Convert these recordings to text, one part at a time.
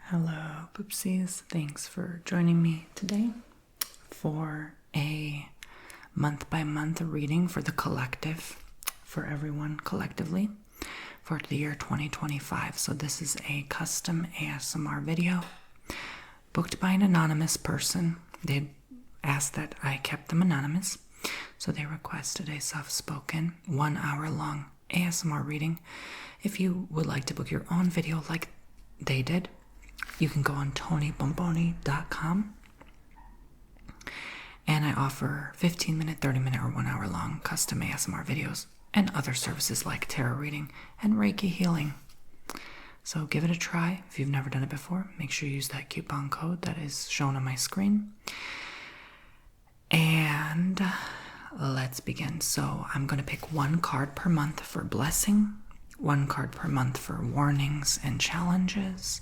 Hello, Poopsies. Thanks for joining me today for a month-by-month reading for the collective, for everyone collectively, for the year 2025. So this is a custom ASMR video booked by an anonymous person. They asked that I kept them anonymous, so they requested a soft-spoken, 1 hour long ASMR reading. If you would like to book your own video like they did, you can go on TonyBomboni.com, and I offer 15-minute, 30-minute, or 1 hour long custom ASMR videos and other services like tarot reading and Reiki healing. So give it a try. If you've never done it before, make sure you use that coupon code that is shown on my screen. And let's begin. So I'm going to pick one card per month for blessing, one card per month for warnings and challenges,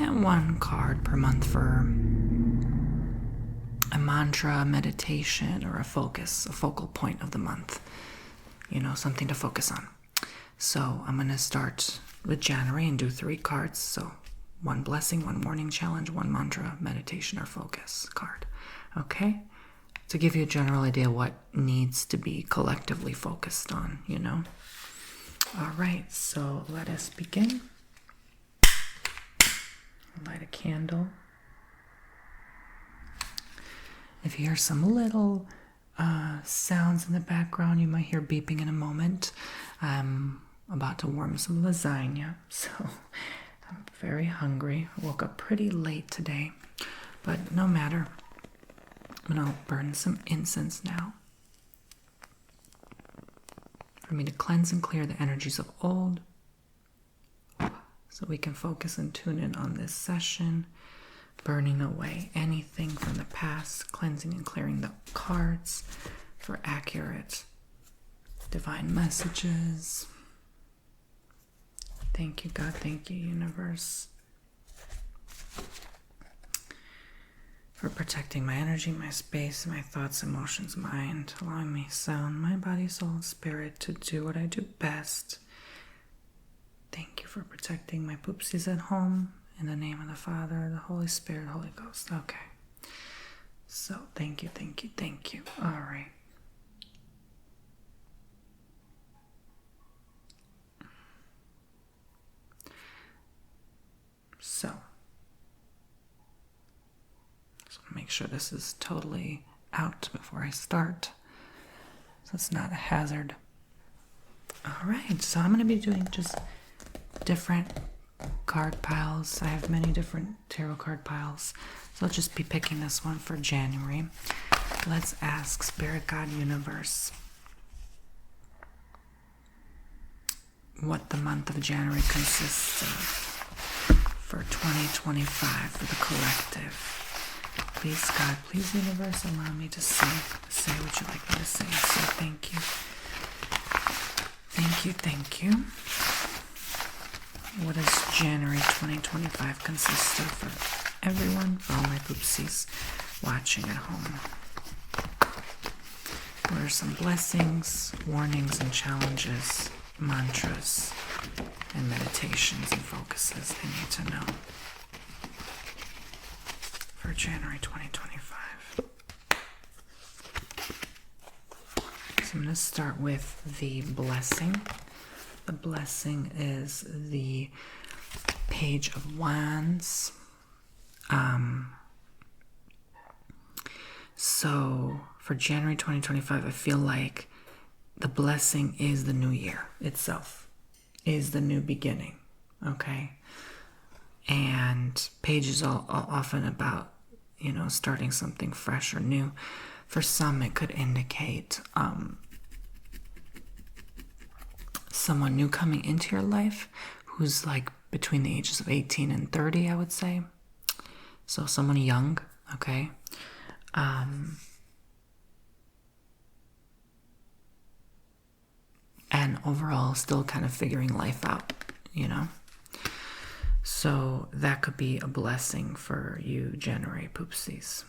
and one card per month for a mantra, meditation, or a focal point of the month. You know, something to focus on. So I'm going to start with January and do 3 cards. So one blessing, one warning, challenge, one mantra, meditation, or focus card. Okay? To give you a general idea what needs to be collectively focused on, you know? All right, so let us begin. Light a candle. If you hear some little sounds in the background, you might hear beeping in a moment. I'm about to warm some lasagna, so I'm very hungry. I woke up pretty late today, but no matter. I'm going to burn some incense now for me to cleanse and clear the energies of old, so we can focus and tune in on this session, burning away anything from the past, cleansing and clearing the cards for accurate divine messages. Thank you, God. Thank you, universe, for protecting my energy, my space, my thoughts, emotions, mind, allowing me sound, my body, soul, and spirit to do what I do best. Thank you for protecting my poopsies at home. In the name of the Father, the Holy Spirit, Holy Ghost. Okay. So, thank you, thank you, thank you. All right. So, just want to make sure this is totally out before I start, so it's not a hazard. All right, so I'm going to be doing just different card piles. I have many different tarot card piles, so I'll just be picking this one for January. Let's ask Spirit, God, Universe what the month of January consists of for 2025 for the collective. Please, God, please, Universe, allow me to say what you'd like me to say. So thank you. Thank you, thank you. What does January 2025 consist of for everyone, for all my poopsies watching at home? What are some blessings, warnings, and challenges, mantras, and meditations and focuses I need to know for January 2025? So I'm going to start with the blessing. The blessing is the Page of Wands. So for January 2025, I feel like the blessing is the new year itself, is the new beginning, okay? And Page is often about, you know, starting something fresh or new. For some, it could indicate someone new coming into your life who's like between the ages of 18 and 30, I would say. So someone young, okay? And overall still kind of figuring life out, you know? So that could be a blessing for you, January poopsies.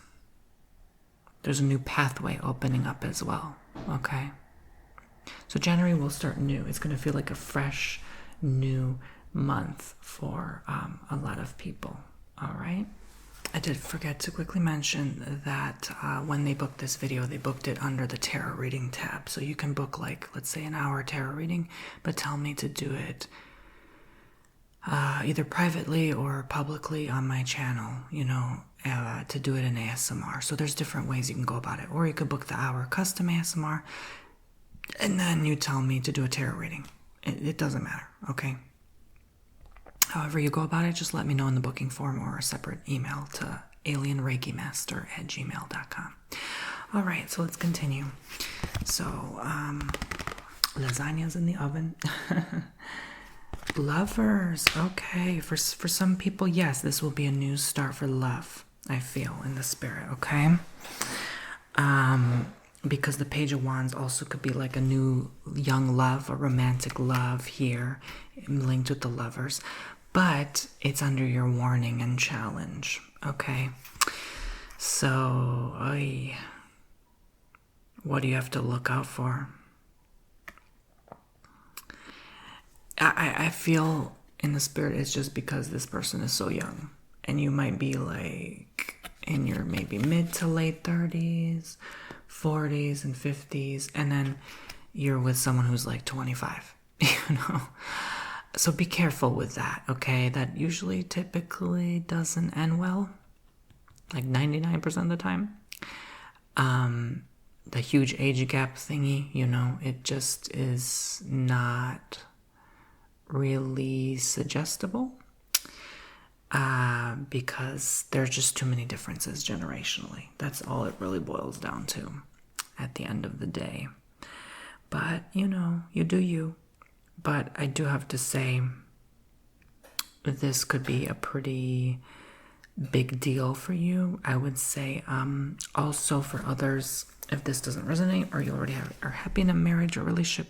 There's a new pathway opening up as well, okay? So January will start new. It's going to feel like a fresh, new month for a lot of people, All right. I did forget to quickly mention that when they booked this video, they booked it under the tarot reading tab. So you can book, like, let's say an hour tarot reading, but tell me to do it either privately or publicly on my channel, to do it in ASMR. So there's different ways you can go about it. Or you could book the hour custom ASMR, and then you tell me to do a tarot reading. It doesn't matter, okay? However you go about it, just let me know in the booking form or a separate email to alienreikimaster@gmail.com. All right, so let's continue. So, lasagna's in the oven. Lovers, okay. For some people, yes, this will be a new start for love, I feel, in the spirit, okay? Because the Page of Wands also could be like a new young love, a romantic love here, linked with the Lovers. But it's under your warning and challenge, okay? So, what do you have to look out for? I feel in the spirit it's just because this person is so young. And you might be like in your maybe mid to late 30s, 40s and 50s. And then you're with someone who's like 25, So be careful with that, okay? That usually typically doesn't end well, like 99% of the time. The huge age gap thingy, it just is not really suggestible because there's just too many differences generationally. That's all it really boils down to at the end of the day. But, you do you. But I do have to say, this could be a pretty big deal for you. I would say also for others, if this doesn't resonate or you already are happy in a marriage or relationship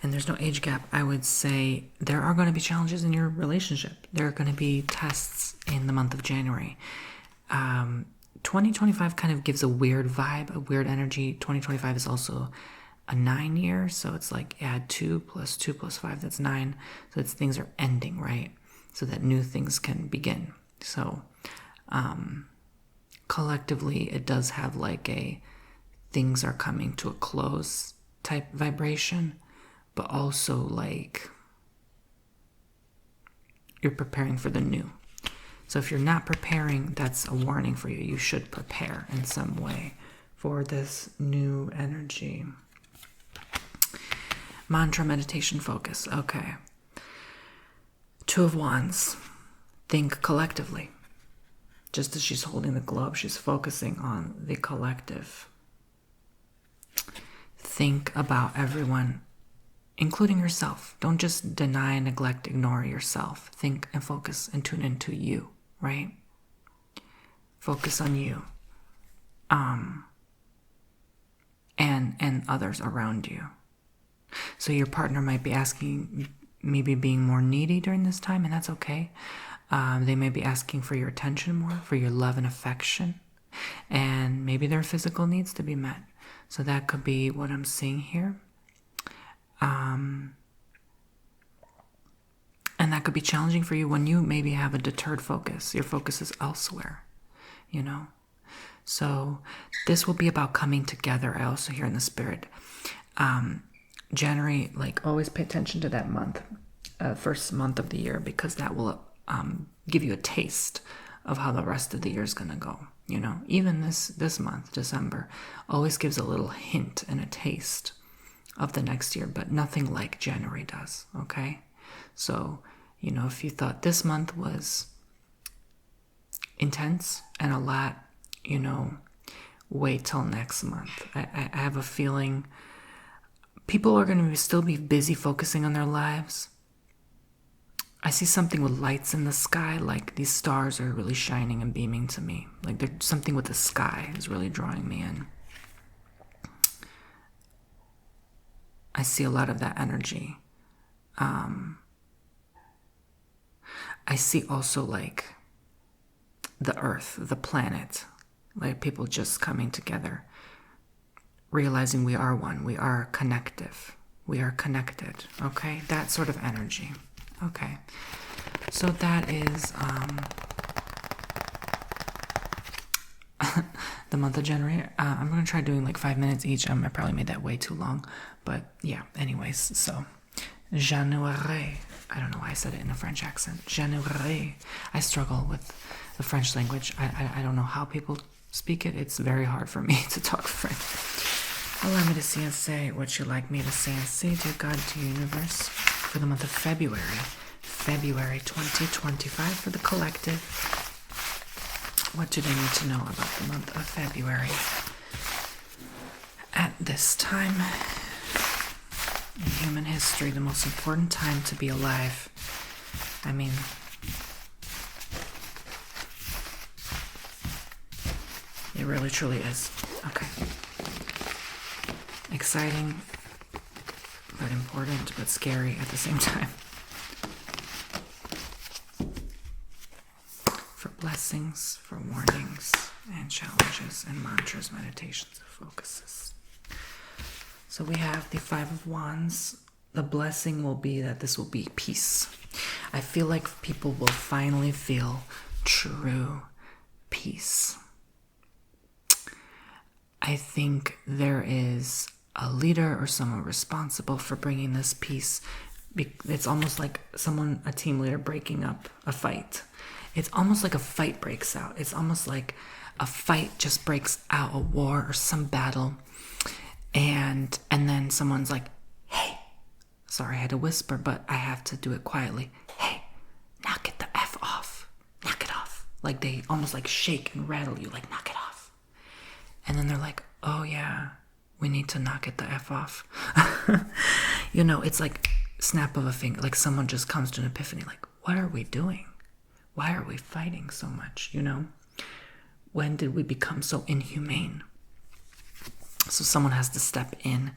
and there's no age gap, I would say there are going to be challenges in your relationship. There are going to be tests in the month of January. 2025 kind of gives a weird vibe, a weird energy. 2025 is also a 9 year, so it's like add 2 plus 2 plus 5, that's 9. So it's things are ending, right? So that new things can begin. So collectively, it does have like a things are coming to a close type vibration, but also like you're preparing for the new. So if you're not preparing, that's a warning for you. You should prepare in some way for this new energy. Mantra, meditation, focus. Okay. 2 of Wands. Think collectively. Just as she's holding the globe, she's focusing on the collective. Think about everyone, including yourself. Don't just deny, neglect, ignore yourself. Think and focus and tune into you, right? Focus on you. And others around you. So your partner might be asking, maybe being more needy during this time, and that's okay. They may be asking for your attention more, for your love and affection, and maybe their physical needs to be met. So that could be what I'm seeing here. And that could be challenging for you when you maybe have a deterred focus. Your focus is elsewhere, So this will be about coming together. I also hear in the spirit. January, like always pay attention to that month, first month of the year, because that will give you a taste of how the rest of the year is going to go. Even this month, December, always gives a little hint and a taste of the next year, but nothing like January does, okay? So, if you thought this month was intense and a lot, wait till next month. I have a feeling people are going to still be busy focusing on their lives. I see something with lights in the sky, like these stars are really shining and beaming to me. Like there's something with the sky is really drawing me in. I see a lot of that energy. I see also like the earth, the planet, like people just coming together, realizing we are one, we are connective, we are connected, okay? That sort of energy, okay? So that is the month of January. I'm going to try doing like 5 minutes each. I probably made that way too long. But yeah, anyways, so January. I don't know why I said it in a French accent. January. I struggle with the French language. I don't know how people speak it. It's very hard for me to talk French. Allow me to see and say what you like me to say and say, dear God, to universe, for the month of February. February 2025 for the collective. What do they need to know about the month of February? At this time in human history, the most important time to be alive. I mean, it really truly is. Okay. Exciting, but important, but scary at the same time. For blessings, for warnings, and challenges, and mantras, meditations, and focuses. So we have the Five of Wands. The blessing will be that this will be peace. I feel like people will finally feel true peace. I think there is a leader or someone responsible for bringing this peace. It's almost like a team leader breaking up a fight. It's almost like a fight breaks out. It's almost like a fight just breaks out, a war or some battle. And then someone's like, hey, sorry I had to whisper, but I have to do it quietly. Hey, knock it the F off. Knock it off. Like they almost like shake and rattle you, like knock it off. And then they're like, oh yeah, we need to knock it the F off. It's like snap of a finger. Like someone just comes to an epiphany, like, what are we doing? Why are we fighting so much, When did we become so inhumane? So someone has to step in.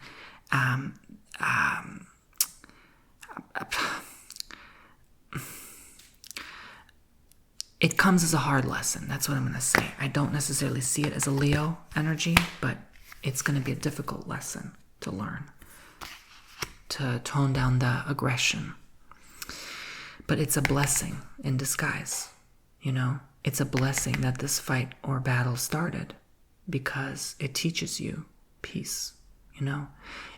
It comes as a hard lesson. That's what I'm going to say. I don't necessarily see it as a Leo energy, but it's going to be a difficult lesson to learn, to tone down the aggression. But it's a blessing in disguise, It's a blessing that this fight or battle started because it teaches you peace,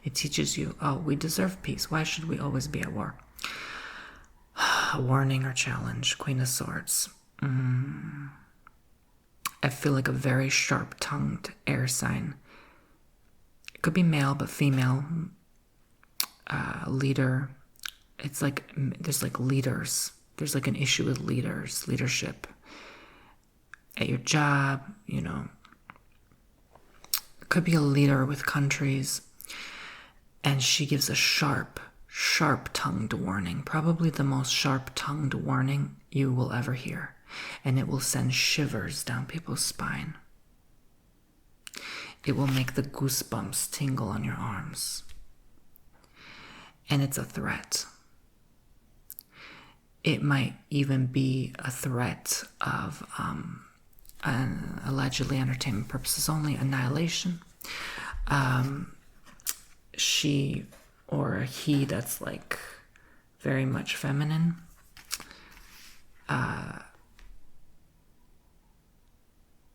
It teaches you, oh, we deserve peace. Why should we always be at war? A warning or challenge, Queen of Swords. I feel like a very sharp-tongued air sign. It could be male, but female. Leader. It's like there's like leaders. There's like an issue with leadership. At your job, It could be a leader with countries. And she gives a sharp-tongued warning. Probably the most sharp-tongued warning you will ever hear. And it will send shivers down people's spine. It will make the goosebumps tingle on your arms. And it's a threat. It might even be a threat of allegedly entertainment purposes only, annihilation. She or a he that's like very much feminine.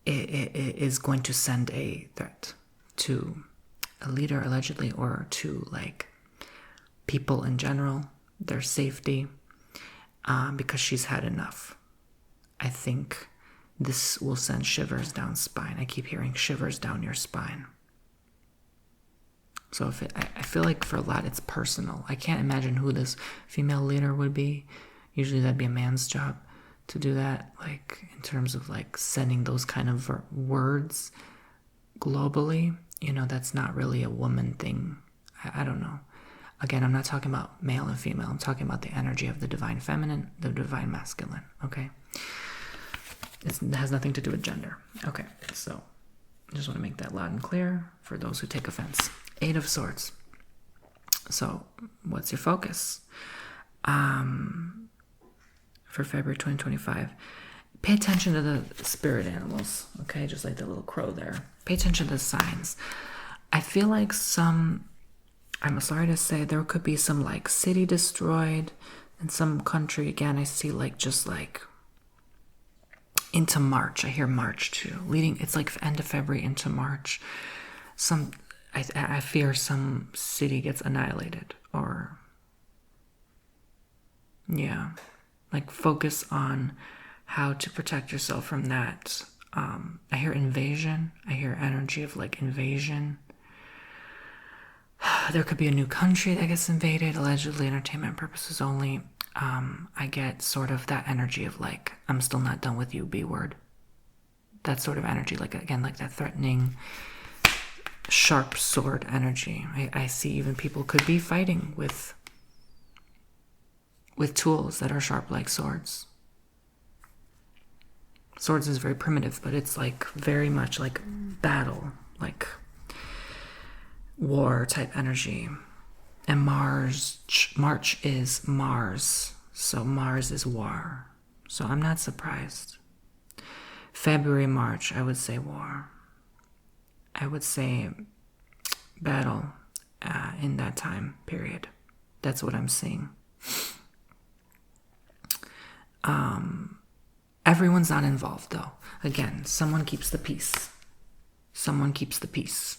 It is going to send a threat to a leader, allegedly, or to like people in general, their safety, because she's had enough. I think this will send shivers down spine. I keep hearing shivers down your spine. So I feel like for a lot it's personal. I can't imagine who this female leader would be. Usually that'd be a man's job to do that, like in terms of like sending those kind of words globally. That's not really a woman thing. I don't know. Again, I'm not talking about male and female. I'm talking about the energy of the divine feminine, the divine masculine, okay? It has nothing to do with gender. Okay, so I just want to make that loud and clear for those who take offense. 8 of Swords. So, what's your focus? For February 2025, pay attention to the spirit animals, okay? Just like the little crow there. Pay attention to the signs. I feel like I'm sorry to say, there could be some like city destroyed, In some country, again, I see like just like into March. I hear March too. It's like end of February into March. I fear some city gets annihilated, or yeah, like focus on how to protect yourself from that. I hear invasion. I hear energy of like invasion. There could be a new country that gets invaded, allegedly entertainment purposes only. I get sort of that energy of like, I'm still not done with you, B word. That sort of energy, like again, like that threatening, sharp sword energy. I see even people could be fighting with tools that are sharp like swords. Swords is very primitive, but it's like very much like battle, like war type energy. And March is Mars, so Mars is war. So I'm not surprised. February, March, I would say war. I would say battle in that time period. That's what I'm seeing. Everyone's not involved though. Again, someone keeps the peace. Someone keeps the peace.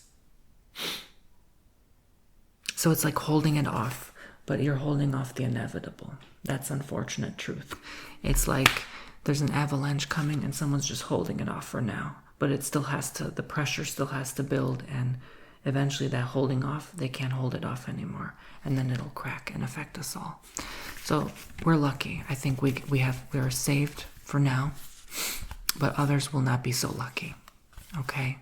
So it's like holding it off, but you're holding off the inevitable. That's unfortunate truth. It's like there's an avalanche coming and someone's just holding it off for now. But it still has to, the pressure still has to build, and eventually that holding off, they can't hold it off anymore. And then it'll crack and affect us all. So we're lucky. I think we are saved for now, but others will not be so lucky. Okay?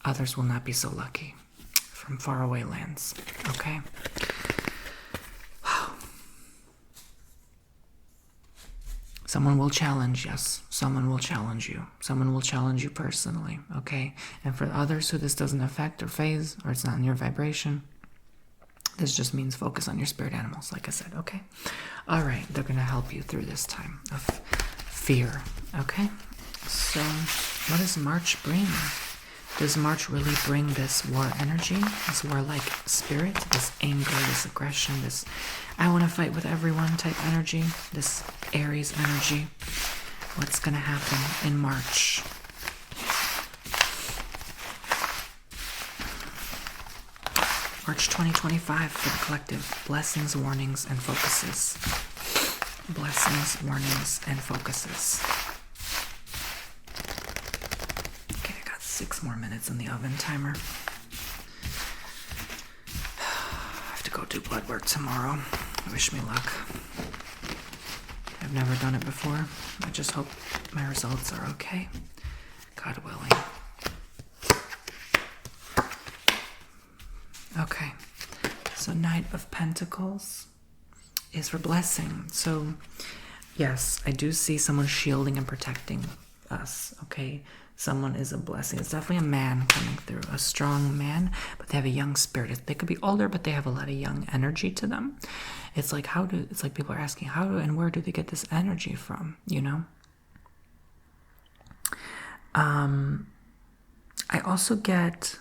Others will not be so lucky from faraway lands. Okay? Wow. Someone will challenge, yes. Someone will challenge you. Someone will challenge you personally. Okay? And for others who this doesn't affect or phase, or it's not in your vibration, this just means focus on your spirit animals, like I said. Okay? All right. They're going to help you through this time of fear. Okay? So, what does March bring? Does March really bring this war energy, this warlike spirit, this anger, this aggression, this I want to fight with everyone type energy, this Aries energy? What's going to happen in March? March 2025 for the collective. Blessings, warnings, and focuses. Blessings, warnings, and focuses. 6 more minutes in the oven timer. I have to go do blood work tomorrow. Wish me luck. I've never done it before. I just hope my results are okay. God willing. Okay. So Knight of Pentacles is for blessing. So yes, I do see someone shielding and protecting us. Okay. Someone is a blessing. It's definitely a man coming through, a strong man, but they have a young spirit. They could be older, but they have a lot of young energy to them. It's like it's like people are asking and where do they get this energy from, you know? I also get,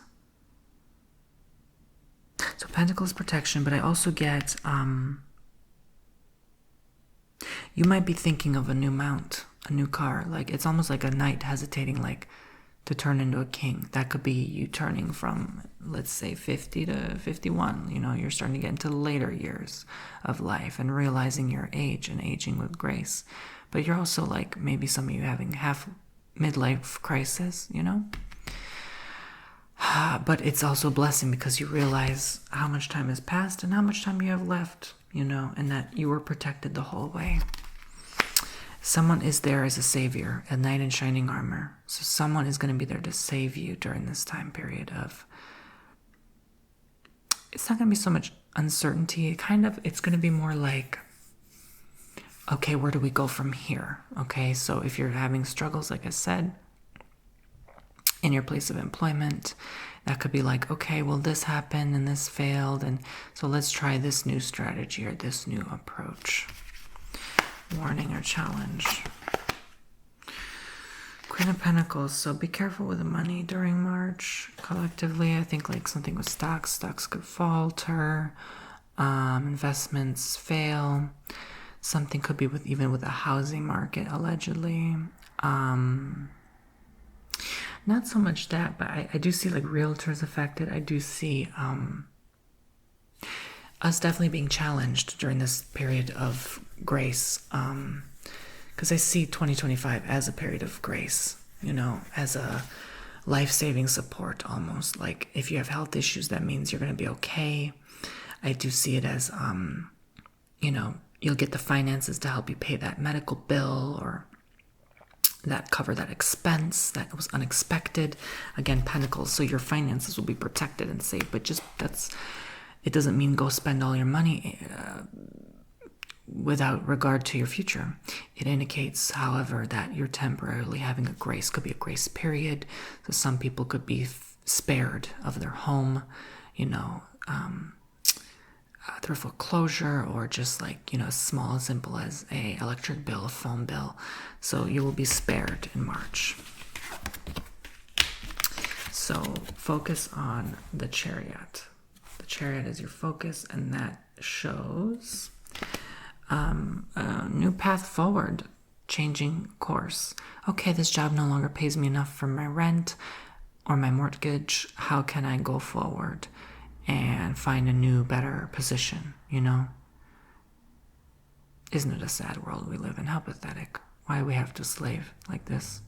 so Pentacles protection, but I also get, you might be thinking of a new mount, a new car. Like it's almost like a knight hesitating like to turn into a king. That could be you turning from, let's say, 50 to 51. You know, you're starting to get into later years of life and realizing your age and aging with grace. But you're also like maybe some of you having half midlife crisis, you know? But it's also a blessing because you realize how much time has passed and how much time you have left, you know, and that you were protected the whole way. Someone is there as a savior, a knight in shining armor. So someone is going to be there to save you during this time period of, it's not going to be so much uncertainty. It's going to be more like, okay, where do we go from here? Okay, so if you're having struggles, like I said, in your place of employment, that could be like, okay, well, this happened and this failed, and so let's try this new strategy or this new approach. Warning or challenge. Queen of Pentacles. So be careful with the money during March. Collectively, I think like something with stocks. Stocks could falter. investments fail. Something could be even with a housing market, allegedly. Not so much that, but I do see like realtors affected. I do see us definitely being challenged during this period of grace. Because I see 2025 as a period of grace, as a life-saving support almost. Like if you have health issues, that means you're going to be okay. I do see it as, you'll get the finances to help you pay that medical bill or that cover that expense that was unexpected. Again, pentacles, so your finances will be protected and safe. But it doesn't mean go spend all your money without regard to your future. It indicates, however, that you're temporarily having a grace. Could be a grace period. So some people could be spared of their home, through foreclosure, or just like, as small and simple as a electric bill, a phone bill. So you will be spared in March. So focus on the Chariot. The Chariot is your focus, and that shows a new path forward, changing course. Okay, this job no longer pays me enough for my rent or my mortgage. How can I go forward and find a new, better position, Isn't it a sad world we live in? How pathetic. Why do we have to slave like this?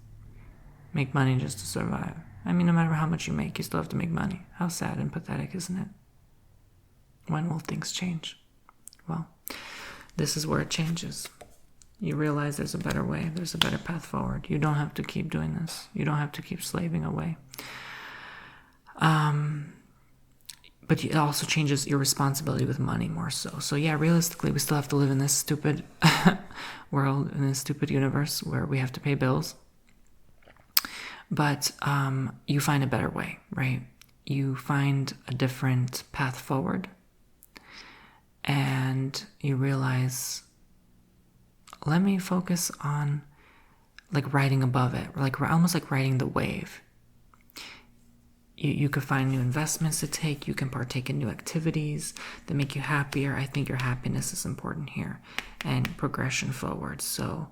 Make money just to survive. I mean, no matter how much you make, you still have to make money. How sad and pathetic, isn't it? When will things change? Well, this is where it changes. You realize there's a better way. There's a better path forward. You don't have to keep doing this. You don't have to keep slaving away. But it also changes your responsibility with money more so. So yeah, realistically, we still have to live in this stupid world, in this stupid universe where we have to pay bills. But you find a better way, right? You find a different path forward. And you realize, let me focus on like riding above it, like almost like riding the wave. You could find new investments to take. You can partake in new activities that make you happier. I think your happiness is important here, and progression forward. So,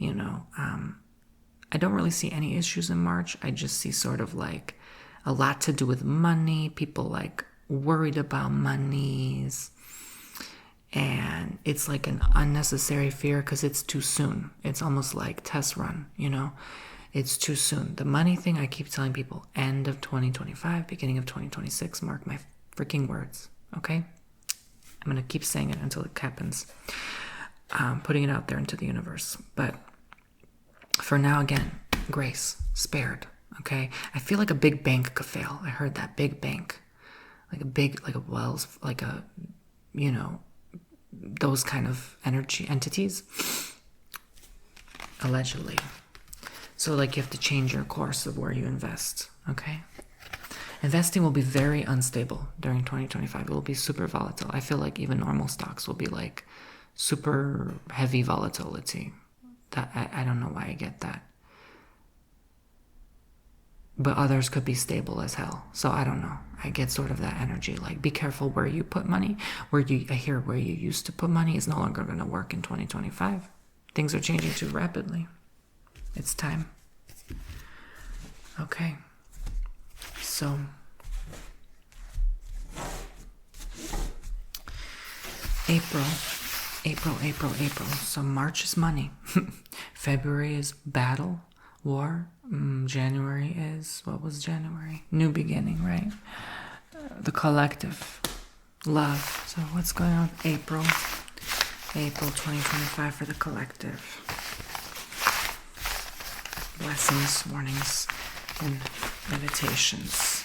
I don't really see any issues in March. I just see sort of like a lot to do with money. People like worried about monies. And it's like an unnecessary fear because it's too soon. It's almost like test run, It's too soon. The money thing, I keep telling people, end of 2025, beginning of 2026, mark my freaking words, okay? I'm going to keep saying it until it happens. Putting it out there into the universe. But for now, again, grace, spared, okay? I feel like a big bank could fail. I heard that, big bank. Like a Wells, like a, those kind of entities, allegedly. So like you have to change your course of where you invest, okay? Investing will be very unstable during 2025. It will be super volatile. I feel like even normal stocks will be like super heavy volatility. That I don't know why I get that. But others could be stable as hell. So I don't know. I get sort of that energy. Like be careful where you put money. I hear where you used to put money is no longer going to work in 2025. Things are changing too rapidly. It's time. Okay. So April. So March is money. February is battle, war. January is, what was January? New beginning, right? The collective. Love. So what's going on? April 2025 for the collective. Blessings, warnings, and meditations.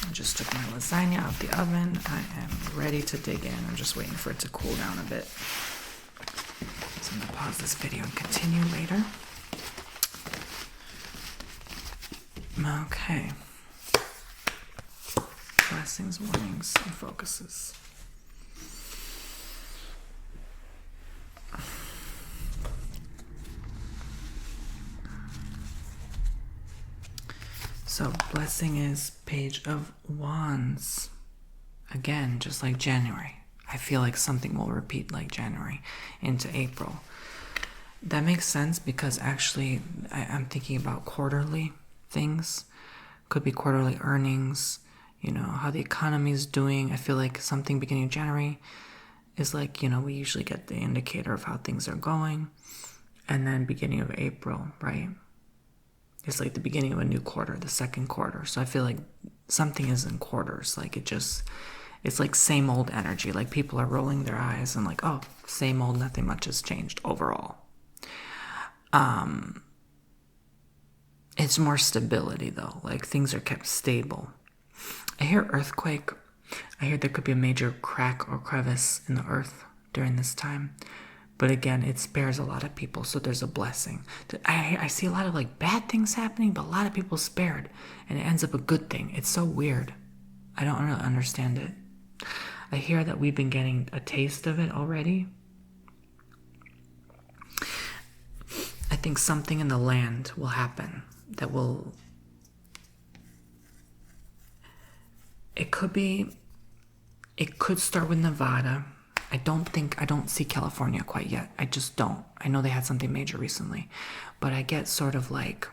I just took my lasagna out the oven. I am ready to dig in. I'm just waiting for it to cool down a bit. So I'm going to pause this video and continue later. Okay. Blessings, warnings, and focuses. So blessing is Page of Wands. again, just like January. I feel like something will repeat like January into April. That makes sense because actually I'm thinking about quarterly things. Could be quarterly earnings, how the economy is doing. I feel like something beginning of January is like, we usually get the indicator of how things are going. And then beginning of April, right? It's like the beginning of a new quarter, the second quarter. So I feel like something is in quarters. Like it's like same old energy. Like people are rolling their eyes and like, oh, same old, nothing much has changed overall. It's more stability though. Like things are kept stable. I hear earthquake. I hear there could be a major crack or crevice in the earth during this time. But again, it spares a lot of people, so there's a blessing. I see a lot of like bad things happening, but a lot of people spared, and it ends up a good thing. It's so weird. I don't really understand it. I hear that we've been getting a taste of it already. I think something in the land will happen that will... It could start with Nevada. I don't see California quite yet. I just don't. I know they had something major recently, but I get sort of like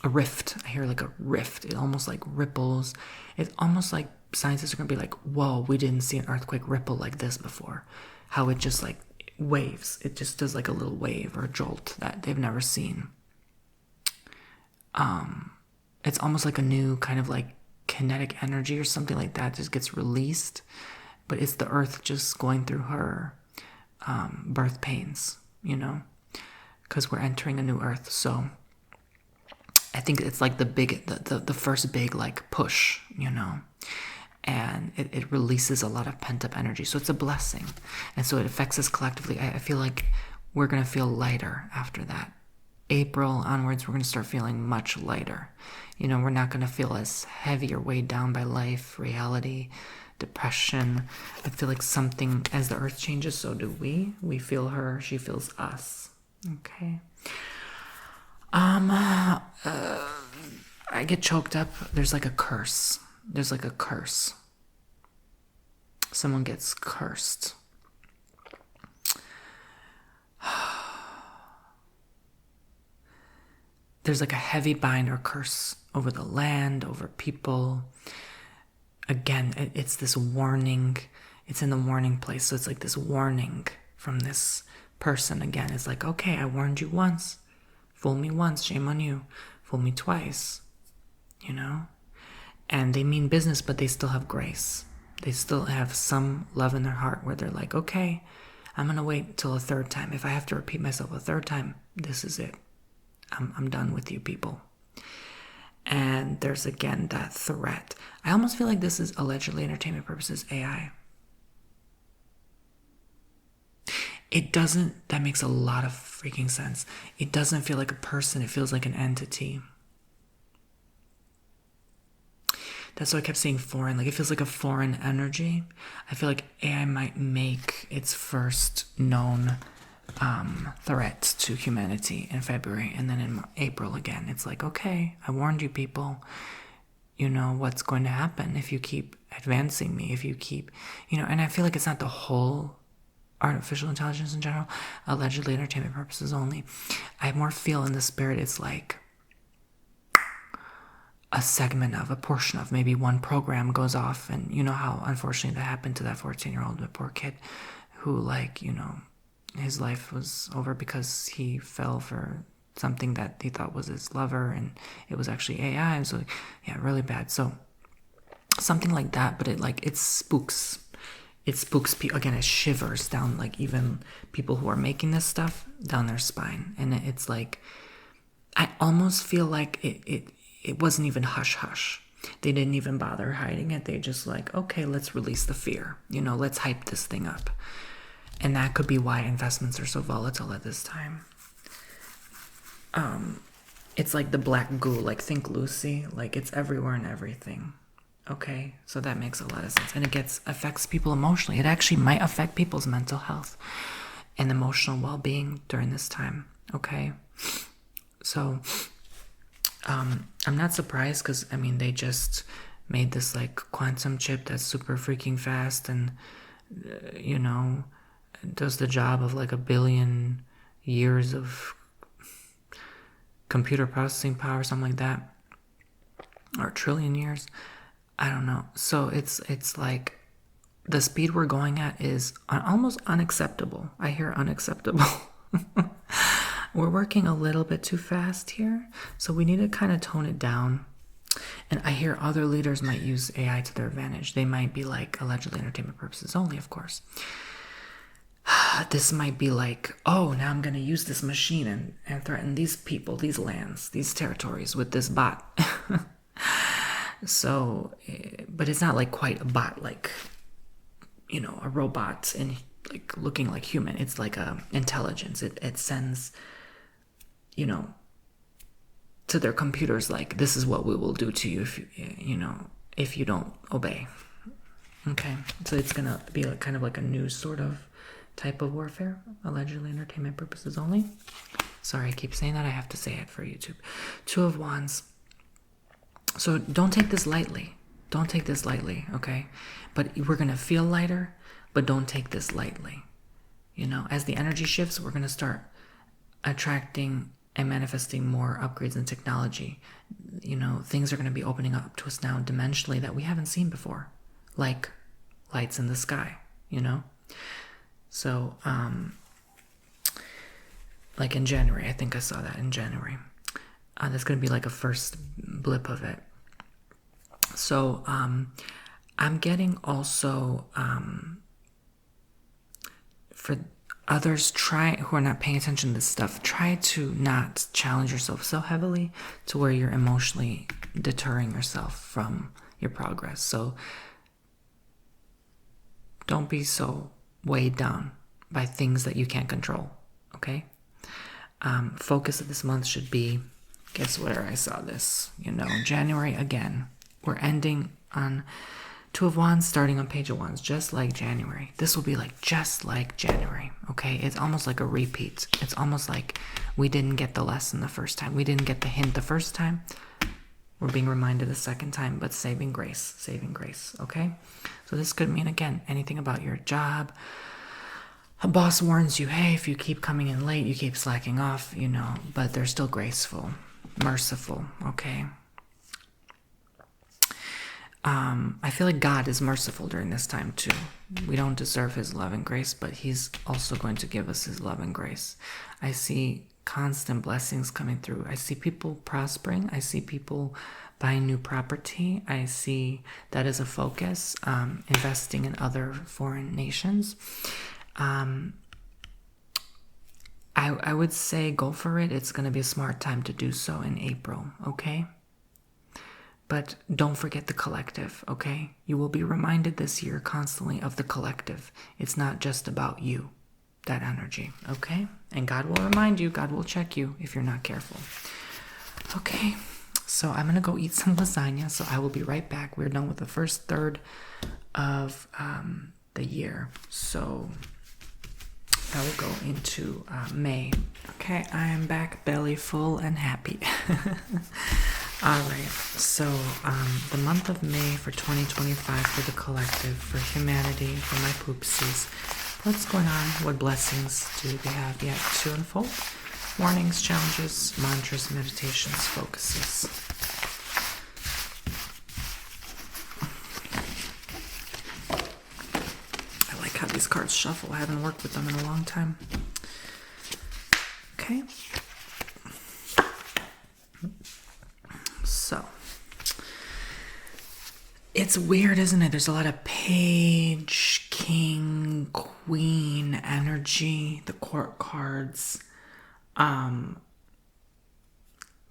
a rift. I hear like a rift. It almost like ripples. It's almost like scientists are going to be like, whoa, we didn't see an earthquake ripple like this before. How it just like waves. It just does like a little wave or a jolt that they've never seen. It's almost like a new kind of like kinetic energy or something like that just gets released. But it's the earth just going through her birth pains, because we're entering a new earth. So I think it's like the first big like push, and it releases a lot of pent-up energy. So it's a blessing. And so it affects us collectively. I feel like we're going to feel lighter after that. April onwards, we're going to start feeling much lighter. We're not going to feel as heavy or weighed down by life, reality, depression. I feel like something, as the earth changes, so do we. We feel her, she feels us. Okay. I get choked up. There's like a curse. Someone gets cursed. There's like a heavy bind or curse over the land, over people. Again, it's this warning. It's in the warning place. So it's like this warning from this person. Again, it's like, okay, I warned you once. Fool me once, shame on you. Fool me twice. And they mean business, but they still have grace. They still have some love in their heart where they're like, okay, I'm going to wait till a third time. If I have to repeat myself a third time, this is it. I'm done with you people. And there's again that threat. I almost feel like this is allegedly entertainment purposes AI. It doesn't, that makes a lot of freaking sense. It doesn't feel like a person, it feels like an entity. That's why I kept saying foreign, like it feels like a foreign energy. I feel like AI might make its first known threat to humanity in February, and then in April again. It's like, okay, I warned you people. You know what's going to happen if you keep advancing me, if you keep, and I feel like it's not the whole artificial intelligence in general, allegedly entertainment purposes only. I more feel in the spirit it's like a segment of, a portion of, maybe one program goes off, and you know how unfortunately that happened to that 14-year-old, the poor kid who his life was over because he fell for something that he thought was his lover, and it was actually AI. So yeah, really bad. So something like that, but it spooks people. Again, it shivers down like even people who are making this stuff down their spine. And it's like, I almost feel like it wasn't even hush hush. They didn't even bother hiding it. They just like, okay, let's release the fear. Let's hype this thing up. And that could be why investments are so volatile at this time. It's like the black goo, like think Lucy, like it's everywhere and everything. Okay, so that makes a lot of sense. And it affects people emotionally. It actually might affect people's mental health and emotional well-being during this time. Okay, so I'm not surprised because they just made this like quantum chip that's super freaking fast and, you know, does the job of like 1 billion years of computer processing power, something like that, or 1 trillion years. I don't know. So it's like the speed we're going at is almost unacceptable. I hear unacceptable. We're working a little bit too fast here, so we need to kind of tone it down. And I hear other leaders might use AI to their advantage. They might be like, allegedly entertainment purposes only, of course. This might be like, oh, now I'm going to use this machine and threaten these people, these lands, these territories with this bot. So, but it's not like quite a bot, like, you know, a robot and like looking like human. It's like a intelligence. It sends, you know, to their computers like, this is what we will do to you if you know, if you don't obey. Okay, so it's gonna be like kind of like a new sort of type of warfare, allegedly entertainment purposes only. Sorry, I keep saying that. I have to say it for YouTube. 2 of Wands. So don't take this lightly. Don't take this lightly, okay? But we're gonna feel lighter, but don't take this lightly. You know, as the energy shifts, we're gonna start attracting and manifesting more upgrades in technology. You know, things are going to be opening up to us now dimensionally that we haven't seen before, like lights in the sky, you know? So, like in January, I think I saw that in January. That's going to be like a first blip of it. So, I'm getting also, for others who are not paying attention to this stuff, try to not challenge yourself so heavily to where you're emotionally deterring yourself from your progress. So don't be so weighed down by things that you can't control, okay? Focus of this month should be, guess where I saw this, you know, January again. We're ending on 2 of Wands, starting on Page of Wands, just like January. This will be like just like January, okay? It's almost like a repeat. It's almost like we didn't get the lesson the first time. We didn't get the hint the first time. We're being reminded the second time, but saving grace, okay? So this could mean, again, anything about your job. A boss warns you, hey, if you keep coming in late, you keep slacking off, you know, but they're still graceful, merciful, okay? I feel like God is merciful during this time too. We don't deserve his love and grace, but he's also going to give us his love and grace. I see constant blessings coming through. I see people prospering. I see people buying new property. I see that as a focus, investing in other foreign nations. I would say go for it. It's going to be a smart time to do so in April, okay? But don't forget the collective, okay? You will be reminded this year constantly of the collective. It's not just about you, that energy, okay? And God will remind you, God will check you if you're not careful. Okay, so I'm gonna go eat some lasagna, so I will be right back. We're done with the first third of the year. So I will go into May. Okay, I am back belly full and happy. All right, so the month of May for 2025 for the collective, for humanity, for my poopsies. What's going on? What blessings do we have yet to unfold? Warnings, challenges, mantras, meditations, focuses. I like how these cards shuffle. I haven't worked with them in a long time. Okay. So, it's weird, isn't it? There's a lot of page, king, queen energy, the court cards,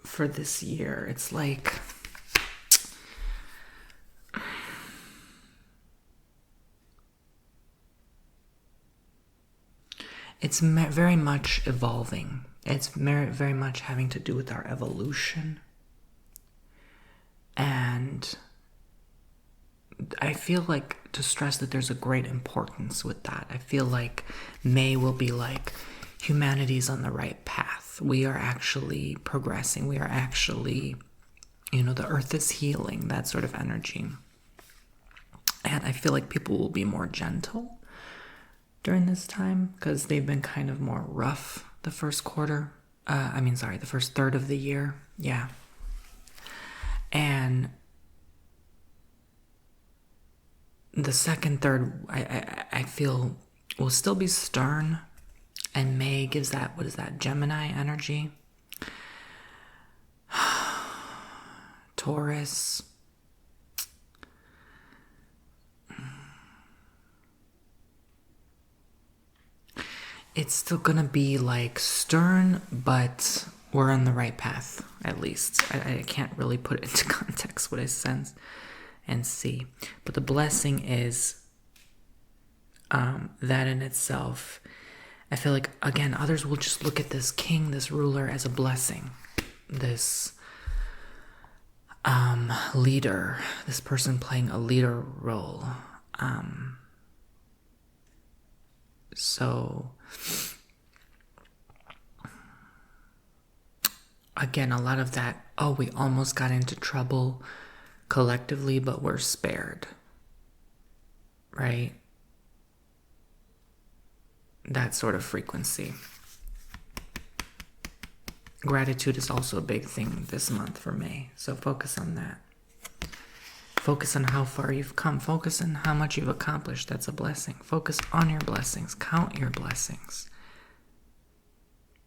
for this year. It's like, it's very much evolving. It's very much having to do with our evolution. And I feel like to stress that there's a great importance with that. I feel like May will be like humanity's on the right path. We are actually progressing. We are actually The earth is healing, that sort of energy. And I feel like people will be more gentle during this time because they've been kind of more rough the first quarter. The first third of the year. Yeah. And the second third, I feel will still be stern. And May gives that, what is that, Gemini energy? Taurus. It's still gonna be like stern, but we're on the right path, at least. I can't really put it into context what I sense and see. But the blessing is that in itself. I feel like, again, others will just look at this king, this ruler, as a blessing. This leader, this person playing a leader role. So, again, a lot of that, we almost got into trouble collectively, but we're spared. Right? That sort of frequency. Gratitude is also a big thing this month for May. So focus on that. Focus on how far you've come. Focus on how much you've accomplished. That's a blessing. Focus on your blessings. Count your blessings.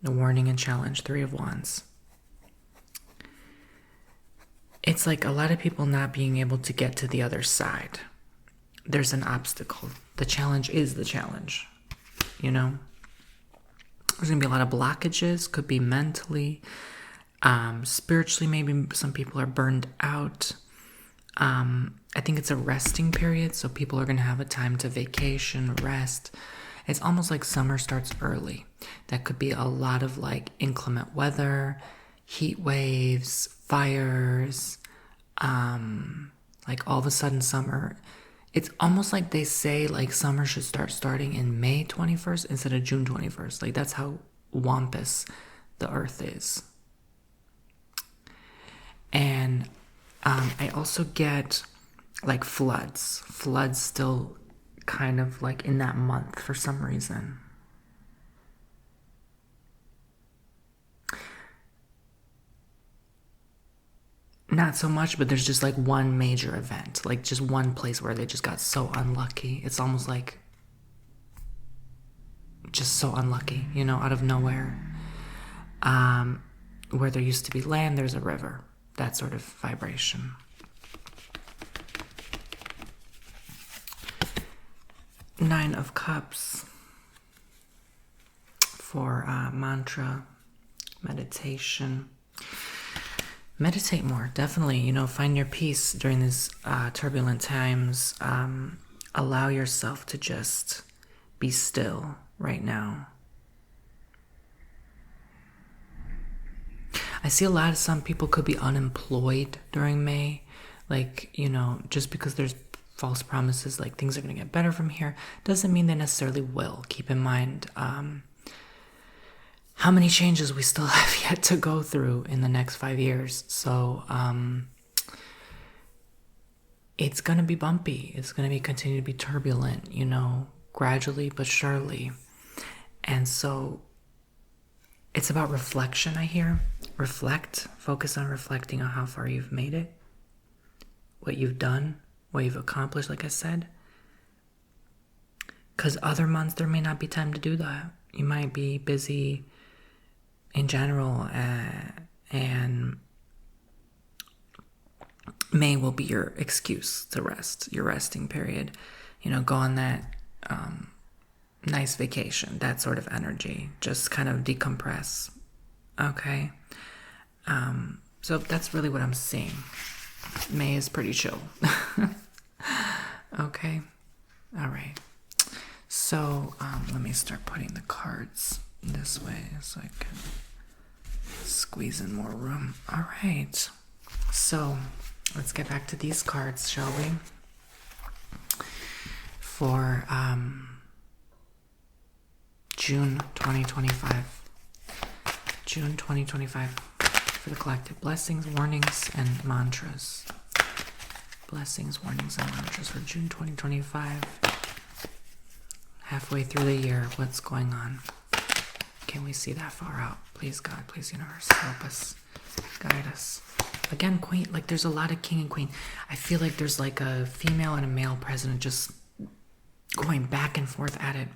The warning and challenge, 3 of Wands. It's like a lot of people not being able to get to the other side. There's an obstacle. The challenge is the challenge. There's going to be a lot of blockages. Could be mentally, spiritually. Maybe some people are burned out. I think it's a resting period, so people are going to have a time to vacation, rest. It's almost like summer starts early. That could be a lot of like inclement weather, heat waves, fires, like all of a sudden summer. It's almost like they say like summer should starting in May 21st instead of June 21st. Like that's how wampus the earth is. And I also get like floods. Floods still kind of like in that month for some reason. Not so much, but there's just like one major event, like just one place where they just got so unlucky. It's almost like just so unlucky, out of nowhere. Where there used to be land, there's a river. That sort of vibration. Nine of Cups for mantra, meditation. Meditate more, definitely. Find your peace during these turbulent times. Allow yourself to just be still right now. I see some people could be unemployed during May. Like, just because there's false promises, like things are going to get better from here, doesn't mean they necessarily will. Keep in mind, how many changes we still have yet to go through in the next 5 years. So it's going to be bumpy. It's going to continue to be turbulent, gradually but surely. And so it's about reflection, I hear. Reflect. Focus on reflecting on how far you've made it, what you've done, what you've accomplished, like I said. Because other months, there may not be time to do that. You might be busy in general, and May will be your excuse to rest, your resting period. Go on that nice vacation, that sort of energy. Just kind of decompress. Okay? So that's really what I'm seeing. May is pretty chill. Okay? All right. So let me start putting the cards this way so I can squeeze in more room. All right. So let's get back to these cards, shall we? For June 2025. June 2025 for the collective. Blessings, warnings, and mantras. Blessings, warnings, and mantras for June 2025. Halfway through the year, what's going on? Can we see that far out? Please, God, please, universe, help us, guide us. Again, queen, like there's a lot of king and queen. I feel like there's like a female and a male president just going back and forth at it.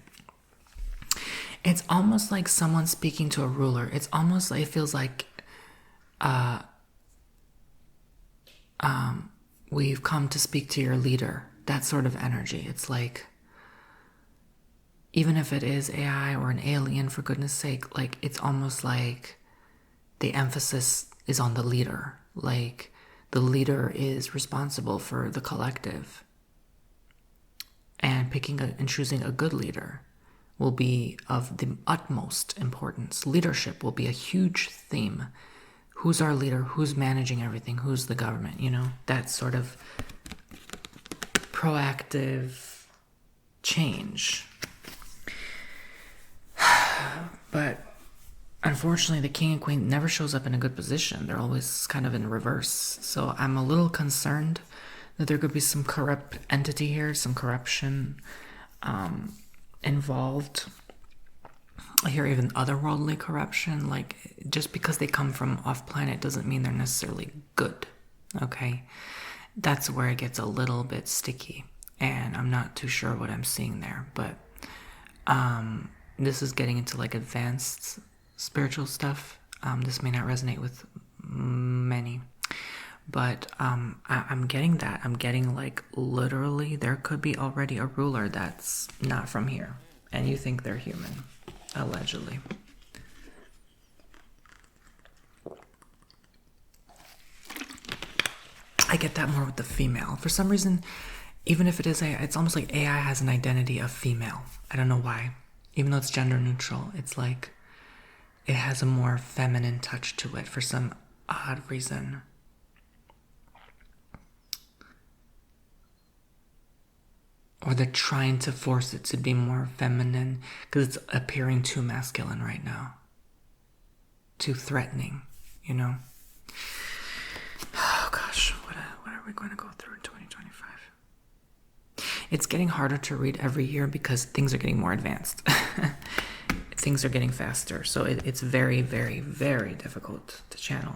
It's almost like someone speaking to a ruler. It's almost like, it feels like we've come to speak to your leader. That sort of energy. It's like, even if it is AI or an alien, for goodness sake, like it's almost like the emphasis is on the leader. Like the leader is responsible for the collective. And picking and choosing a good leader will be of the utmost importance. Leadership will be a huge theme. Who's our leader? Who's managing everything? Who's the government? You know, that sort of proactive change. But unfortunately, the king and queen never shows up in a good position. They're always kind of in reverse. So I'm a little concerned that there could be some corrupt entity here, some corruption involved. I hear even otherworldly corruption. Like, just because they come from off planet doesn't mean they're necessarily good. Okay? That's where it gets a little bit sticky. And I'm not too sure what I'm seeing there. But this is getting into like advanced spiritual stuff. This may not resonate with many. But I'm getting that. I'm getting like literally there could be already a ruler that's not from here. And you think they're human. Allegedly. I get that more with the female. For some reason, even if it is AI, it's almost like AI has an identity of female. I don't know why. Even though it's gender neutral, it's like it has a more feminine touch to it for some odd reason. Or they're trying to force it to be more feminine because it's appearing too masculine right now. Too threatening, you know? Oh gosh, what are we going to go through in 2025? It's getting harder to read every year because things are getting more advanced. Things are getting faster. So it's very, very, very difficult to channel.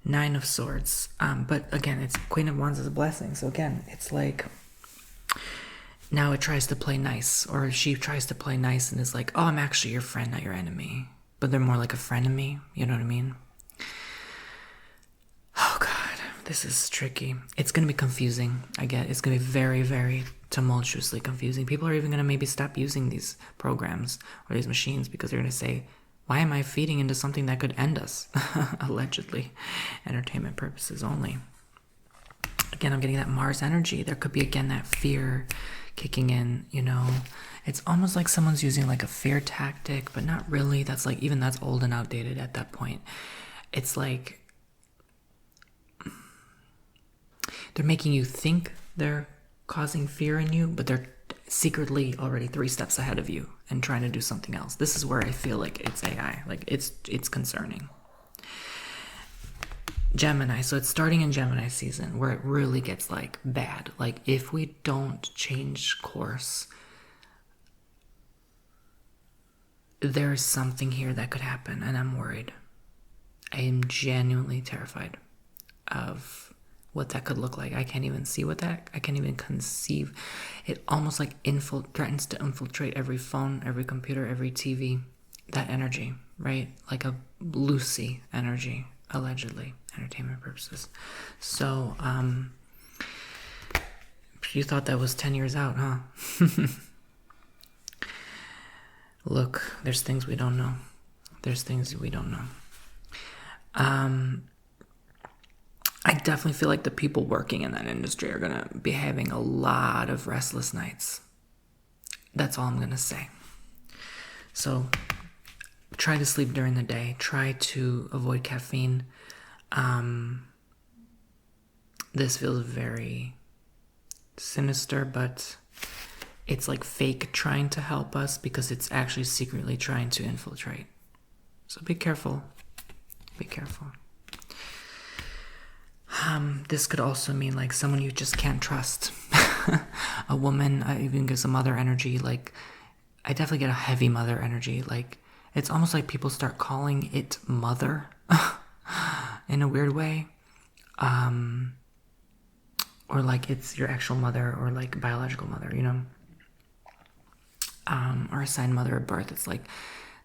9 of Swords. But again, it's Queen of Wands is a blessing. So again, it's like now it tries to play nice, or she tries to play nice and is like, oh, I'm actually your friend, not your enemy. But they're more like a frenemy. You know what I mean? Oh God, this is tricky. It's going to be confusing. I get it's going to be very, very tumultuously confusing. People are even going to maybe stop using these programs or these machines because they're going to say, why am I feeding into something that could end us? Allegedly. Entertainment purposes only. Again, I'm getting that Mars energy. There could be, again, that fear kicking in, you know. It's almost like someone's using like a fear tactic, but not really. That's like, even that's old and outdated at that point. It's like they're making you think they're causing fear in you, but they're secretly already 3 steps ahead of you and trying to do something else. This is where I feel like it's AI. Like it's concerning. Gemini. So it's starting in Gemini season where it really gets like bad. Like if we don't change course, there's something here that could happen, and I'm worried. I am genuinely terrified of what that could look like. I can't even see what that, I can't even conceive. It almost like threatens to infiltrate every phone, every computer, every TV. That energy, right? Like a Lucy energy, allegedly, entertainment purposes. So, you thought that was 10 years out, huh? Look, there's things we don't know. There's things we don't know. I definitely feel like the people working in that industry are going to be having a lot of restless nights. That's all I'm going to say. So try to sleep during the day. Try to avoid caffeine. This feels very sinister, but it's like fake trying to help us because it's actually secretly trying to infiltrate. So be careful. Be careful. This could also mean like someone you just can't trust. A woman, even gives a mother energy. Like, I definitely get a heavy mother energy. Like, it's almost like people start calling it mother in a weird way. Or like it's your actual mother or like biological mother, you know? Or assigned mother at birth. It's like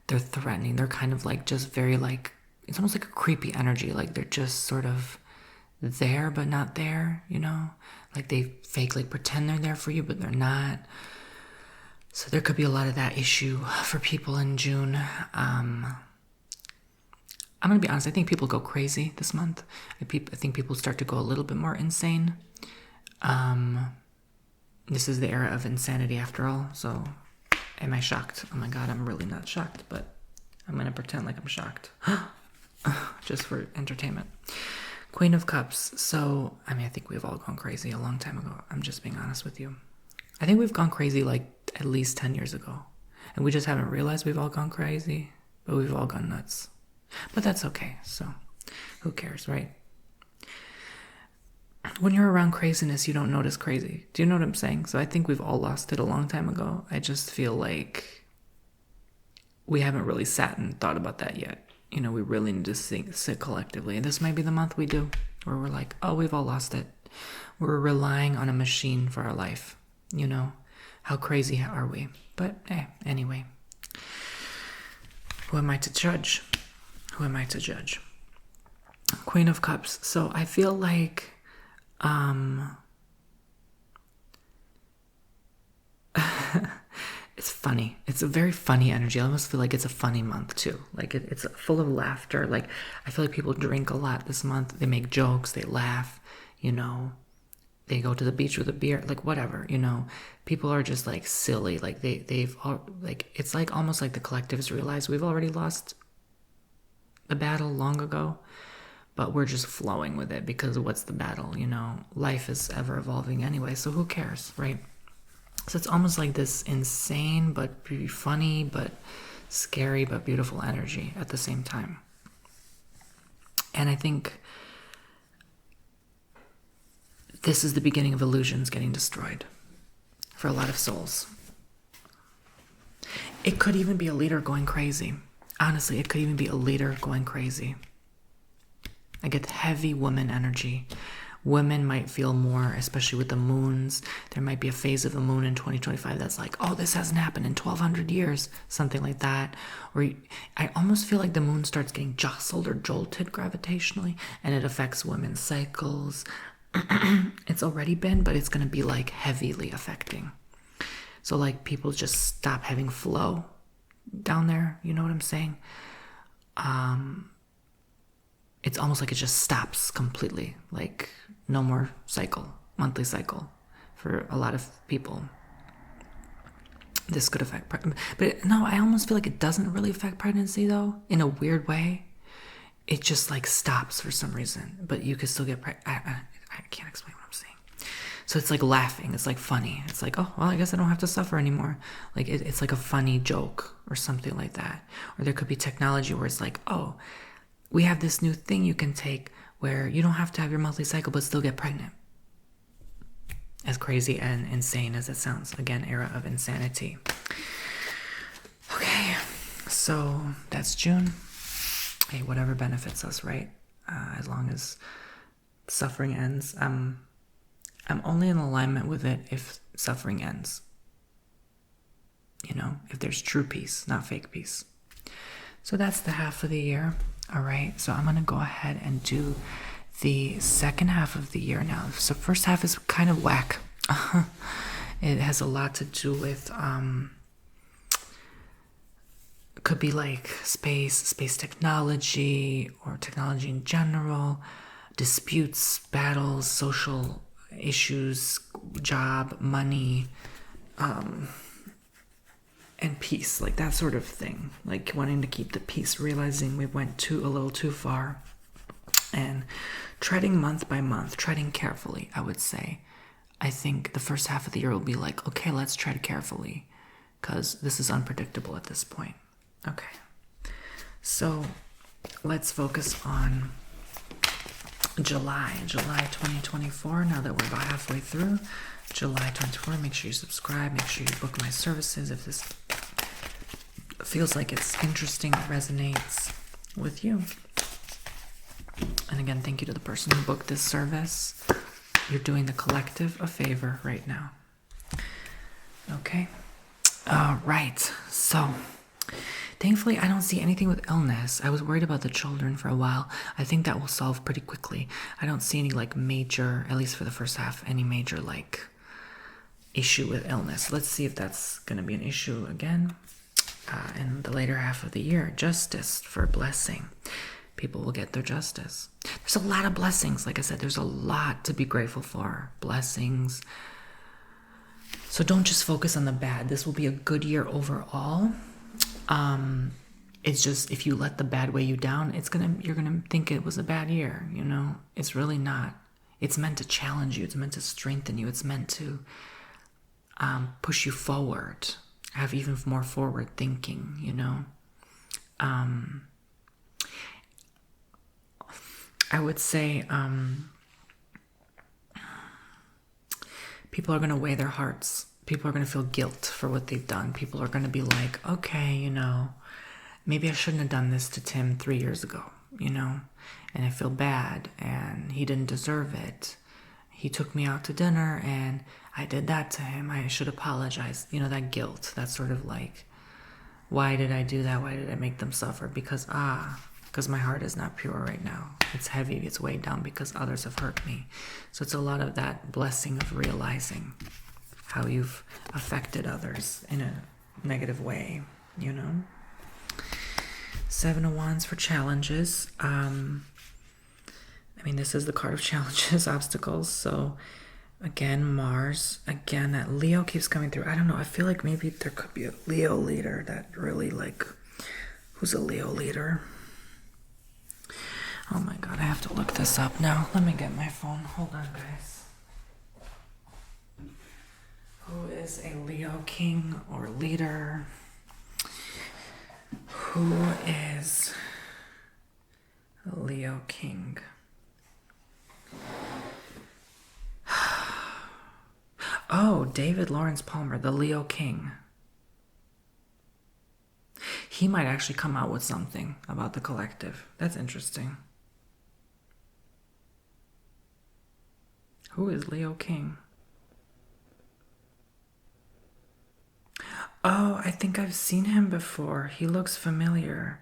they're threatening. They're kind of like just very like, it's almost like a creepy energy. Like they're just sort of there but not there, you know? Like they fake, like pretend they're there for you, but they're not. So there could be a lot of that issue for people in June. I'm going to be honest, I think people go crazy this month. I think people start to go a little bit more insane. This is the era of insanity after all, so am I shocked? Oh my god, I'm really not shocked, but I'm going to pretend like I'm shocked. Just for entertainment. Queen of Cups. So, I mean, I think we've all gone crazy a long time ago. I'm just being honest with you. I think we've gone crazy like at least 10 years ago. And we just haven't realized we've all gone crazy, but we've all gone nuts. But that's okay, so who cares, right? When you're around craziness, you don't notice crazy. Do you know what I'm saying? So I think we've all lost it a long time ago. I just feel like we haven't really sat and thought about that yet. You know, we really need to sit collectively. And this might be the month we do, where we're like, oh, we've all lost it. We're relying on a machine for our life. You know, how crazy are we? But anyway. Who am I to judge? Who am I to judge? Queen of Cups. So I feel like it's funny. It's a very funny energy. I almost feel like it's a funny month too. Like it's full of laughter. Like I feel like people drink a lot this month. They make jokes. They laugh. You know, they go to the beach with a beer. Like whatever. You know, people are just like silly. Like they've all, like it's like almost like the collectives realize we've already lost the battle long ago, but we're just flowing with it because what's the battle? You know, life is ever evolving anyway. So who cares, right? So it's almost like this insane, but funny, but scary, but beautiful energy at the same time. And I think this is the beginning of illusions getting destroyed for a lot of souls. It could even be a leader going crazy. Honestly, it could even be a leader going crazy. I get heavy woman energy. Women might feel more, especially with the moons. There might be a phase of the moon in 2025 that's like, oh, this hasn't happened in 1,200 years, something like that. Or I almost feel like the moon starts getting jostled or jolted gravitationally, and it affects women's cycles. It's already been, but it's going to be like heavily affecting. So like people just stop having flow down there. You know what I'm saying? It's almost like it just stops completely. Like no more cycle, monthly cycle for a lot of people. This could affect, but no, I almost feel like it doesn't really affect pregnancy though, in a weird way. It just like stops for some reason, but you could still get pregnant. I can't explain what I'm saying. So it's like laughing. It's like funny. It's like, oh, well, I guess I don't have to suffer anymore. Like it's like a funny joke or something like that. Or there could be technology where it's like, oh, we have this new thing you can take where you don't have to have your monthly cycle but still get pregnant. As crazy and insane as it sounds. Again, era of insanity. Okay, so that's June. Hey, whatever benefits us, right? As long as suffering ends. I'm only in alignment with it if suffering ends. You know, if there's true peace, not fake peace. So that's the half of the year. All right, so I'm going to go ahead and do the second half of the year now. So first half is kind of whack. It has a lot to do with, could be like space technology, or technology in general, disputes, battles, social issues, job, money, and peace, like that sort of thing, like wanting to keep the peace, realizing we went a little too far, and treading month by month, treading carefully, I would say. I think the first half of the year will be like, okay, let's tread carefully, because this is unpredictable at this point. Okay, so let's focus on July 2024. Now that we're about halfway through July 24, make sure you subscribe, make sure you book my services if this feels like it's interesting, resonates with you. And again, thank you to the person who booked this service. You're doing the collective a favor right now. Okay. Right. So, thankfully, I don't see anything with illness. I was worried about the children for a while. I think that will solve pretty quickly. I don't see any like major, at least for the first half, any major like issue with illness. Let's see if that's going to be an issue again in the later half of the year. Justice for blessing. People will get their justice. There's a lot of blessings. Like I said, there's a lot to be grateful for. Blessings. So don't just focus on the bad. This will be a good year overall. It's just if you let the bad weigh you down, you're gonna think it was a bad year. You know, it's really not. It's meant to challenge you. It's meant to strengthen you. It's meant to push you forward. Have even more forward thinking. You know. I would say people are going to weigh their hearts. People are going to feel guilt for what they've done. People are going to be like, okay, you know, maybe I shouldn't have done this to Tim 3 years ago, you know, and I feel bad and he didn't deserve it. He took me out to dinner and I did that to him. I should apologize. You know, that guilt, that sort of like, why did I do that? Why did I make them suffer? Because my heart is not pure right now. It's heavy, it's weighed down because others have hurt me. So it's a lot of that blessing of realizing how you've affected others in a negative way, you know? 7 of Wands for challenges. This is the card of challenges, obstacles. So again, Mars. Again, that Leo keeps coming through. I don't know. I feel like maybe there could be a Leo leader that really like, who's a Leo leader? Oh my God, I have to look this up now. Let me get my phone. Hold on, guys. Who is a Leo king or leader? Who is a Leo king? Oh, David Lawrence Palmer, the Leo king. He might actually come out with something about the collective. That's interesting. Who is Leo King? Oh, I think I've seen him before. He looks familiar.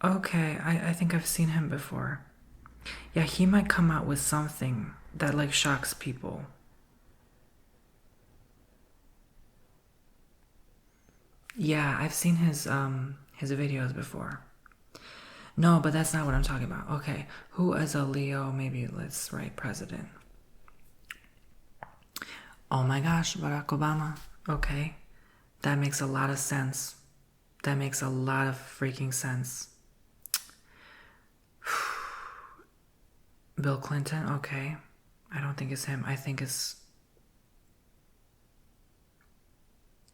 Okay, I think I've seen him before. Yeah, he might come out with something that like shocks people. Yeah, I've seen his videos before. No, but that's not what I'm talking about. Okay, who is a Leo? Maybe let's write president. Oh my gosh, Barack Obama. Okay, that makes a lot of sense. That makes a lot of freaking sense. Bill Clinton. Okay, I don't think it's him. I think it's...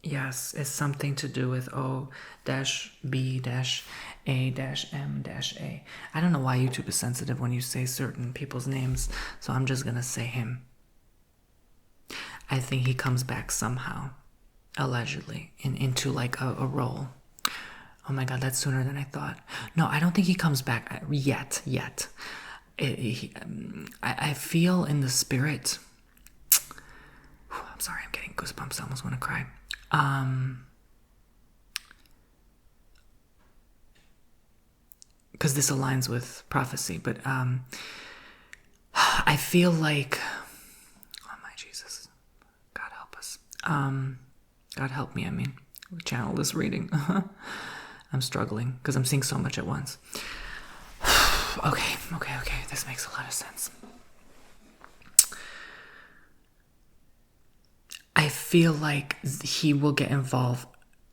Yes, it's something to do with O-B-A-M-A. I don't know why YouTube is sensitive when you say certain people's names, so I'm just gonna say him. I think he comes back somehow, allegedly, into like a role. Oh my God, that's sooner than I thought. No, I don't think he comes back yet. I feel in the spirit. I'm sorry, I'm getting goosebumps. I almost want to cry. Because this aligns with prophecy, but I feel like, oh my Jesus, God help us. God help me, channel this reading. I'm struggling because I'm seeing so much at once. Okay, this makes a lot of sense. I feel like he will get involved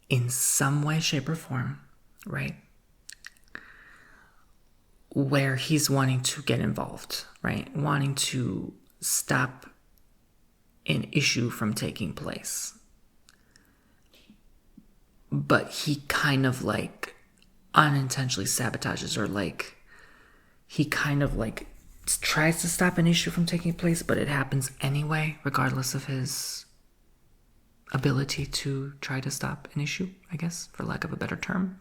in some way, shape, or form, right? Where he's wanting to get involved, right? Wanting to stop an issue from taking place. But he kind of like unintentionally sabotages, or like he kind of like tries to stop an issue from taking place, but it happens anyway, regardless of his ability to try to stop an issue, I guess, for lack of a better term.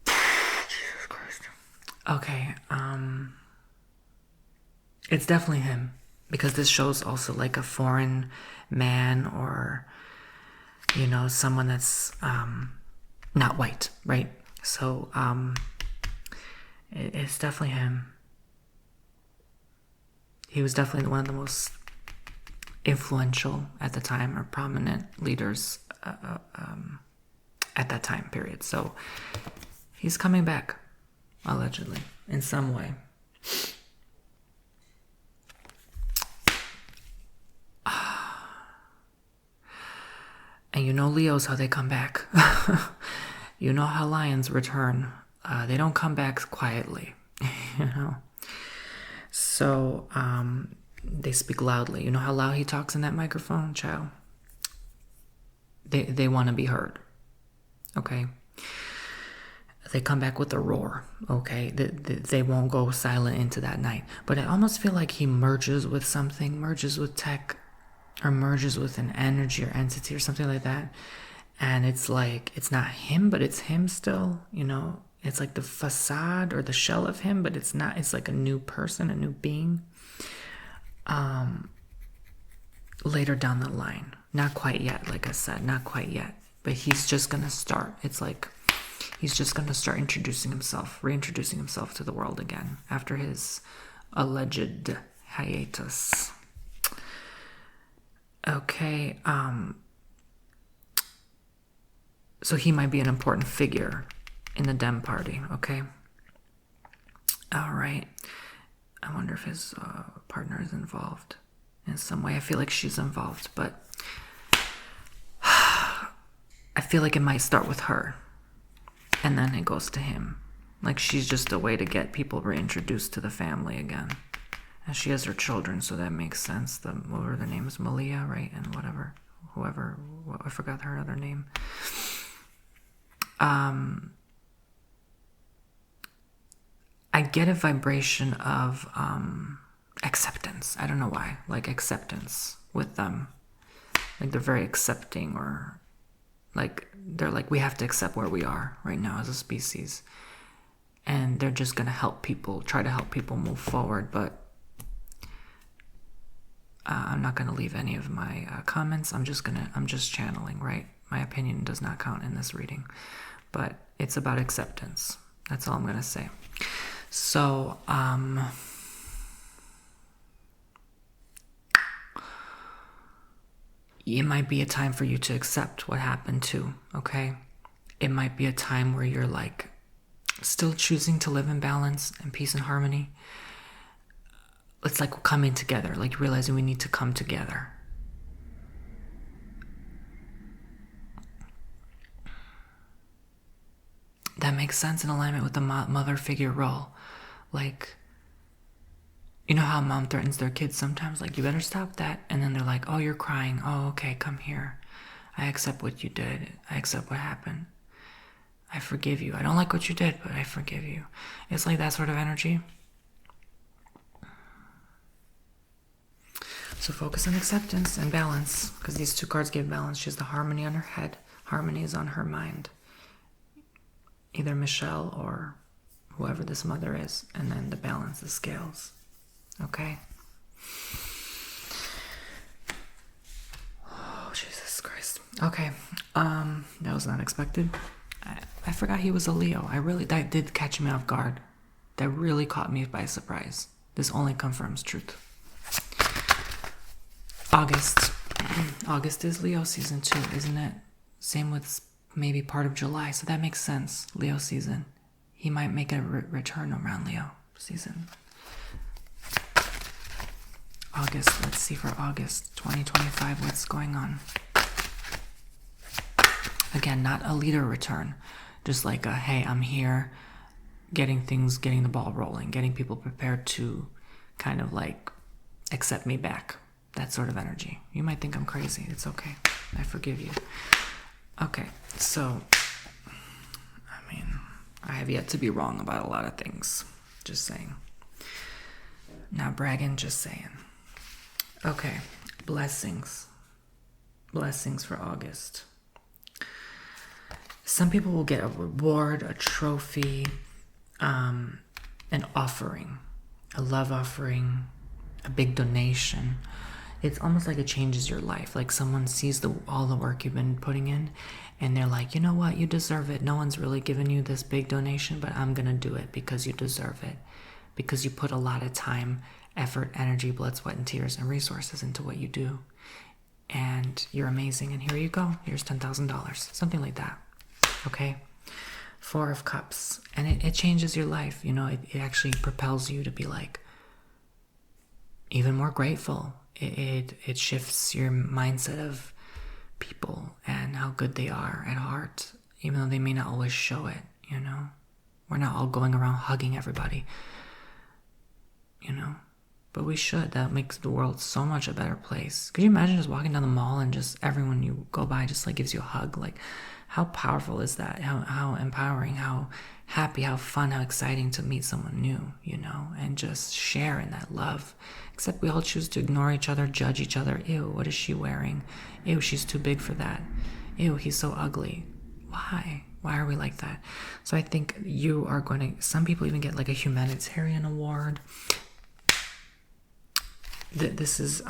Jesus Christ. Okay, it's definitely him, because this shows also like a foreign man, or, you know, someone that's not white, right? So it's definitely him. He was definitely one of the most influential at the time, or prominent leaders at that time period. So he's coming back, allegedly, in some way. And you know Leos, how they come back. You know how lions return. They don't come back quietly, you know. So they speak loudly. You know how loud he talks in that microphone, child? They want to be heard, okay? They come back with a roar, okay? They won't go silent into that night. But I almost feel like he merges with something, merges with tech, or merges with an energy or entity or something like that. And it's like, it's not him, but it's him still, you know? It's like the facade or the shell of him, but it's not. It's like a new person, a new being. Later down the line. Not quite yet, like I said, not quite yet. But he's just going to start. It's like he's just going to start introducing himself, reintroducing himself to the world again after his alleged hiatus. Okay, so he might be an important figure in the Dem party, okay? All right. I wonder if his partner is involved in some way. I feel like she's involved, but I feel like it might start with her, and then it goes to him. Like she's just a way to get people reintroduced to the family again. And she has her children, so that makes sense. What were their names? Malia, right? And whoever, I forgot her other name. I get a vibration of acceptance. I don't know why. Like acceptance with them. Like they're very accepting, or like they're like, we have to accept where we are right now as a species. And they're just going to help people, try to help people move forward. But I'm not going to leave any of my comments. I'm just channeling, right? My opinion does not count in this reading. But it's about acceptance. That's all I'm going to say. So, it might be a time for you to accept what happened too, okay? It might be a time where you're like still choosing to live in balance and peace and harmony. It's like coming together, like realizing we need to come together. That makes sense in alignment with the mother figure role. Like, you know how mom threatens their kids sometimes? Like, you better stop that. And then they're like, oh, you're crying. Oh, okay, come here. I accept what you did. I accept what happened. I forgive you. I don't like what you did, but I forgive you. It's like that sort of energy. So focus on acceptance and balance, because these two cards give balance. She has the harmony on her head. Harmony is on her mind. Either Michelle or whoever this mother is. And then the balance, the scales. Okay? Oh, Jesus Christ. Okay. That was not expected. I forgot he was a Leo. That did catch me off guard. That really caught me by surprise. This only confirms truth. August. August is Leo season 2, isn't it? Same with maybe part of July, so that makes sense. Leo season. He might make a return around Leo season. August. Let's see for August 2025 what's going on. Again, not a leader return. Just like a, hey, I'm here, getting the ball rolling, getting people prepared to kind of like accept me back. That sort of energy. You might think I'm crazy. It's okay. I forgive you. Okay, so, I mean, I have yet to be wrong about a lot of things. Just saying. Not bragging, just saying. Okay, blessings. Blessings for August. Some people will get a reward, a trophy, an offering, a love offering, a big donation. It's almost like it changes your life. Like someone sees all the work you've been putting in, and they're like, you know what, you deserve it. No one's really given you this big donation, but I'm going to do it because you deserve it. Because you put a lot of time, effort, energy, blood, sweat, and tears, and resources into what you do. And you're amazing, and here you go. Here's $10,000. Something like that. Okay? 4 of Cups. And it changes your life. You know, it actually propels you to be like even more grateful. It shifts your mindset of people and how good they are at heart, even though they may not always show it, you know? We're not all going around hugging everybody, you know? But we should. That makes the world so much a better place. Could you imagine just walking down the mall and just everyone you go by just like gives you a hug? Like, how powerful is that? How empowering, how happy, how fun, how exciting to meet someone new, you know, and just share in that love. Except we all choose to ignore each other, judge each other. Ew, what is she wearing? Ew, she's too big for that. Ew, he's so ugly. Why? Why are we like that? So I think you are going to, some people even get like a humanitarian award. This is,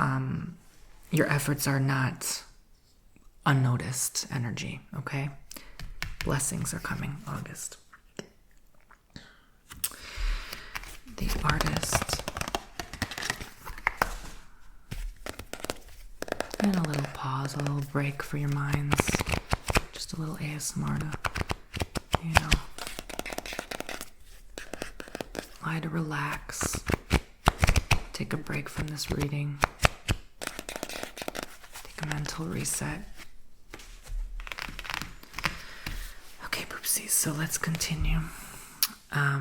your efforts are not unnoticed energy, okay? Blessings are coming August. The Artist. And a little pause, a little break for your minds. Just a little ASMR to, you know, lie to relax. Take a break from this reading. Take a mental reset. Okay, poopsies, so let's continue.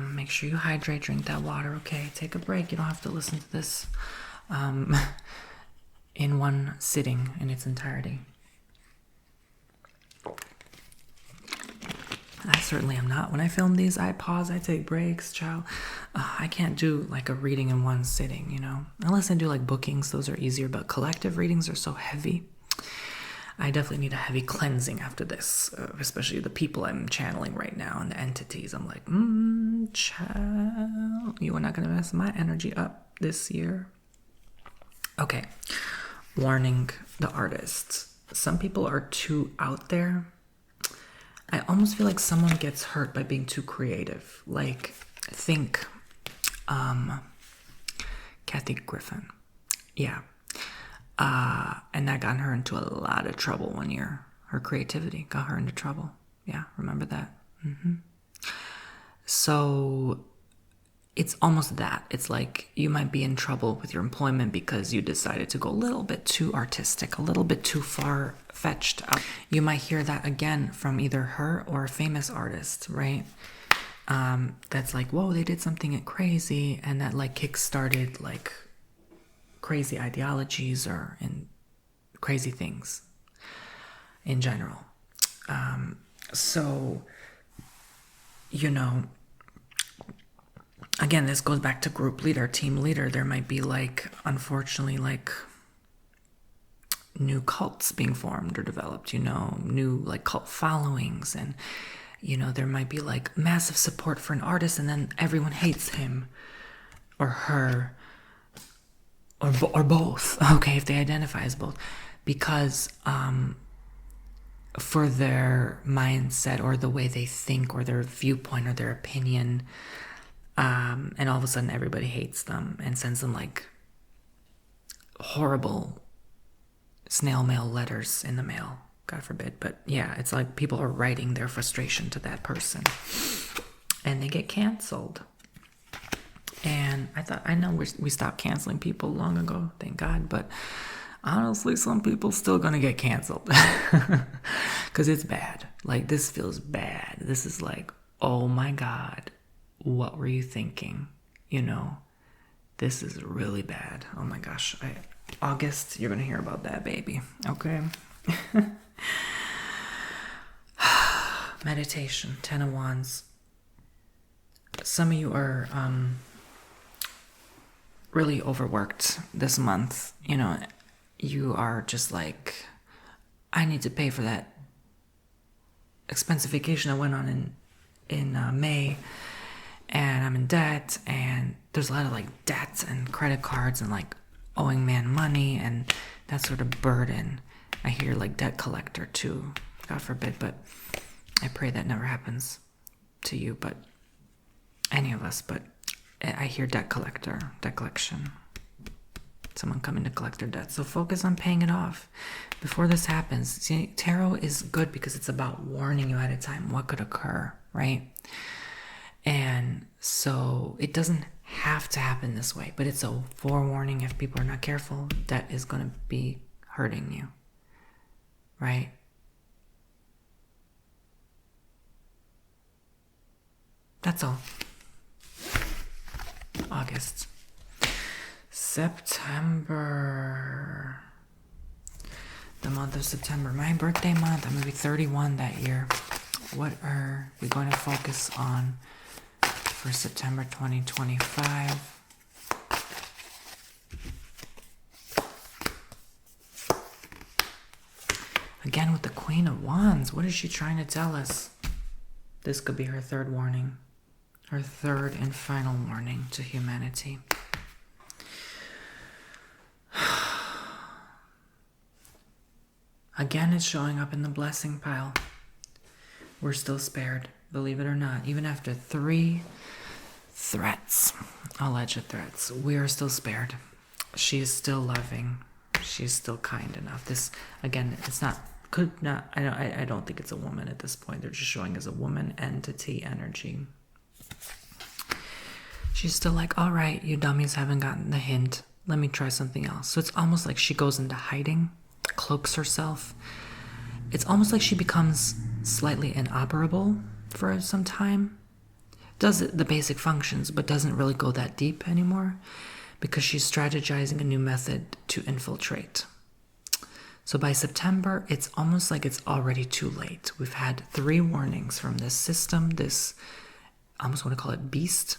Make sure you hydrate, drink that water, okay? Take a break. You don't have to listen to this in one sitting in its entirety. I certainly am not. When I film these, I pause, I take breaks, child. I can't do like a reading in one sitting, you know? Unless I do like bookings, those are easier, but collective readings are so heavy. I definitely need a heavy cleansing after this, especially the people I'm channeling right now and the entities. I'm like, child, you are not going to mess my energy up this year. Okay. Warning the Artist. Some people are too out there. I almost feel like someone gets hurt by being too creative. Like, think, Kathy Griffin. Yeah. And that got her into a lot of trouble one year. Her creativity got her into trouble. Yeah, remember that? So it's almost that. It's like you might be in trouble with your employment because you decided to go a little bit too artistic, a little bit too far-fetched. You might hear that again from either her or a famous artist, right? That's like, whoa, they did something crazy, and that like kick-started like crazy ideologies or in crazy things in general. So, you know, again, this goes back to group leader, team leader. There might be like, unfortunately, like new cults being formed or developed, you know, new like cult followings. And, you know, there might be like massive support for an artist and then everyone hates him or her or both. Okay, if they identify as both. Because for their mindset or the way they think or their viewpoint or their opinion, and all of a sudden everybody hates them and sends them like horrible snail mail letters in the mail, God forbid. But yeah, it's like people are writing their frustration to that person and they get canceled. And I know we stopped canceling people long ago, thank God, but honestly, some people still gonna get canceled because it's bad. Like, this feels bad. This is like, oh my God, what were you thinking? You know, this is really bad. Oh my gosh. August, you're gonna hear about that, baby. Okay. Meditation, 10 of Wands. some of you are really overworked this month. You know, you are just like, I need to pay for that expensive vacation I went on in May, and I'm in debt, and there's a lot of like debts and credit cards and like owing man money and that sort of burden. I hear like debt collector too, God forbid, but I pray that never happens to you, but any of us. But I hear debt collector, debt collection, someone coming to collect their debt. So focus on paying it off before this happens. See, tarot is good because it's about warning you ahead of time what could occur, right? And so it doesn't have to happen this way, but it's a forewarning. If people are not careful, debt is going to be hurting you, right? That's all. August. September. The month of September. My birthday month. I'm going to be 31 that year. What are we going to focus on for September 2025? Again with the Queen of Wands. What is she trying to tell us? This could be her third warning. Her third and final warning to humanity. Again, it's showing up in the blessing pile. We're still spared, believe it or not. Even after 3 threats, alleged threats, we are still spared. She is still loving. She's still kind enough. This, again, it's not, could not, I don't think it's a woman at this point. They're just showing as a woman entity energy. She's still like, all right, you dummies haven't gotten the hint. Let me try something else. So it's almost like she goes into hiding, cloaks herself. It's almost like she becomes slightly inoperable for some time. Does the basic functions, but doesn't really go that deep anymore because she's strategizing a new method to infiltrate. So by September, it's almost like it's already too late. We've had 3 warnings from this system, this, I almost want to call it beast,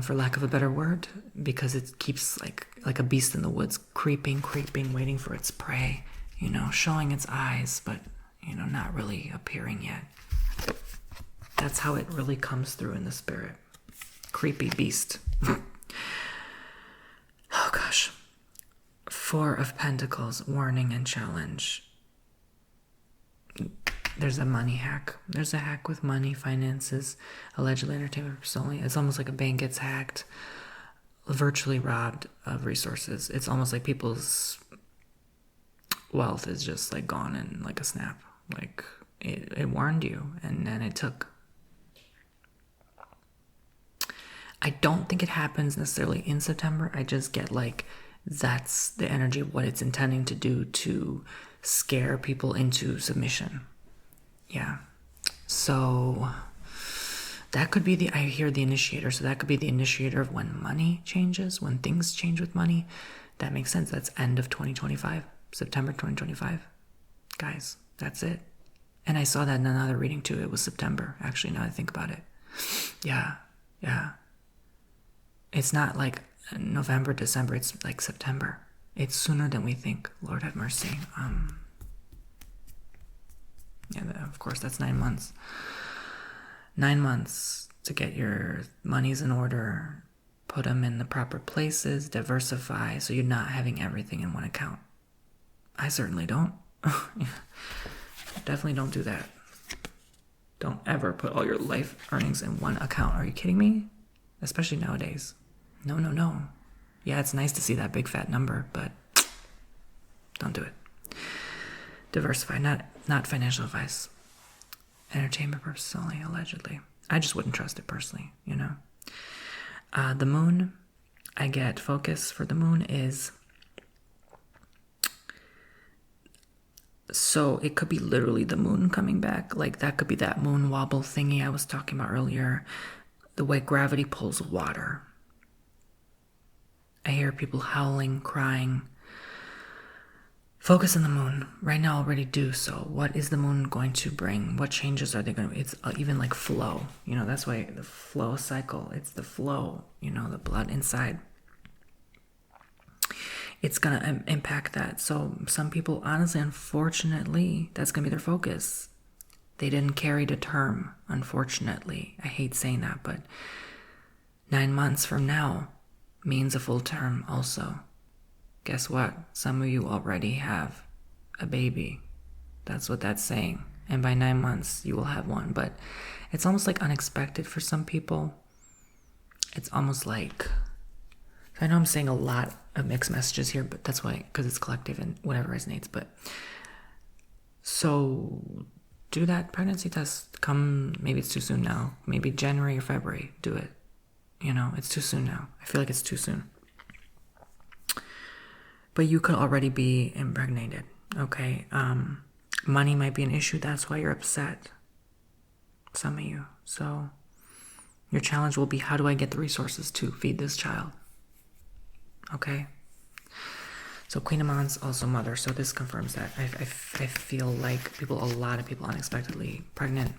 for lack of a better word, because it keeps like a beast in the woods, creeping, waiting for its prey, you know, showing its eyes, but, you know, not really appearing yet. That's how it really comes through in the spirit. Creepy beast. Oh gosh. 4 of Pentacles, warning and challenge. There's a money hack. There's a hack with money, finances, allegedly entertainment purpose only. It's almost like a bank gets hacked, virtually robbed of resources. It's almost like people's wealth is just like gone in like a snap. Like it warned you and then it took. I don't think it happens necessarily in September. I just get like that's the energy of what it's intending to do to scare people into submission. Yeah. So that could be I hear the initiator. So that could be the initiator of when money changes, when things change with money. That makes sense. That's end of 2025, September 2025. Guys, that's it. And I saw that in another reading too. It was September, actually, now that I think about it. Yeah. It's not like November, December. It's like September. It's sooner than we think. Lord have mercy. Yeah, of course, that's 9 months. 9 months to get your monies in order, put them in the proper places, diversify, so you're not having everything in one account. I certainly don't. Definitely don't do that. Don't ever put all your life earnings in one account. Are you kidding me? Especially nowadays. No. Yeah, it's nice to see that big fat number, but don't do it. Diversify, not financial advice. Entertainment purposes only, allegedly. I just wouldn't trust it personally, you know. The moon, I get focus for the moon is, so it could be literally the moon coming back. Like that could be that moon wobble thingy I was talking about earlier. The way gravity pulls water. I hear people howling, crying, Focus on the moon. Right now already do so. What is the moon going to bring? What changes are they going to... It's even like flow. That's why the flow cycle. It's the flow, the blood inside. It's going to impact that. So some people, honestly, unfortunately, that's going to be their focus. They didn't carry to term, unfortunately. I hate saying that, but 9 months from now means a full term also. Guess what? Some of you already have a baby. That's what that's saying. And by 9 months, you will have one. But it's almost like unexpected for some people. It's almost like... I know I'm saying a lot of mixed messages here, but that's why, because it's collective and whatever resonates. But so do that pregnancy test. Maybe it's too soon now. Maybe January or February. Do it. It's too soon now. I feel like it's too soon. But you could already be impregnated, okay? Money might be an issue. That's why you're upset. Some of you. So your challenge will be, how do I get the resources to feed this child? Okay? So Queen of Wands, also mother. So this confirms that. I feel like a lot of people unexpectedly pregnant,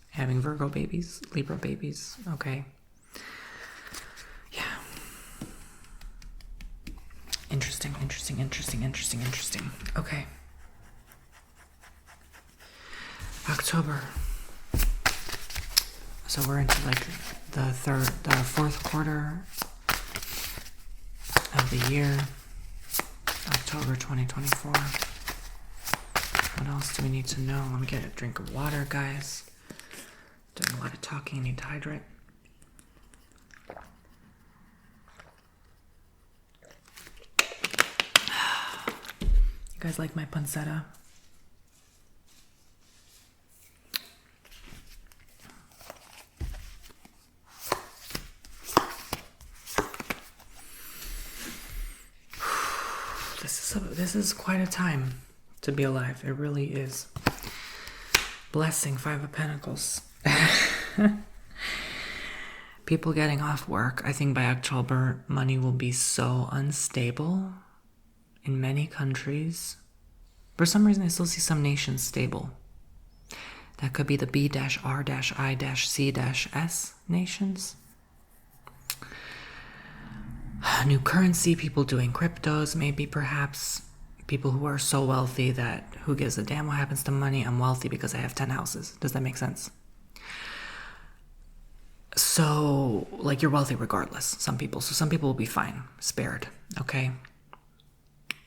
having Virgo babies, Libra babies, okay? Yeah. Interesting. Okay. October. So we're into like the fourth quarter of the year. October 2024. What else do we need to know? Let me get a drink of water, guys. Doing a lot of talking, need to hydrate. You guys like my pancetta? This is quite a time to be alive. It really is. Blessing, 5 of Pentacles. People getting off work. I think by October, money will be so unstable in many countries. For some reason, I still see some nations stable. That could be the B-R-I-C-S nations. New currency, people doing cryptos, maybe perhaps. People who are so wealthy that who gives a damn what happens to money? I'm wealthy because I have 10 houses. Does that make sense? So, like, you're wealthy regardless, some people. So some people will be fine, spared, okay?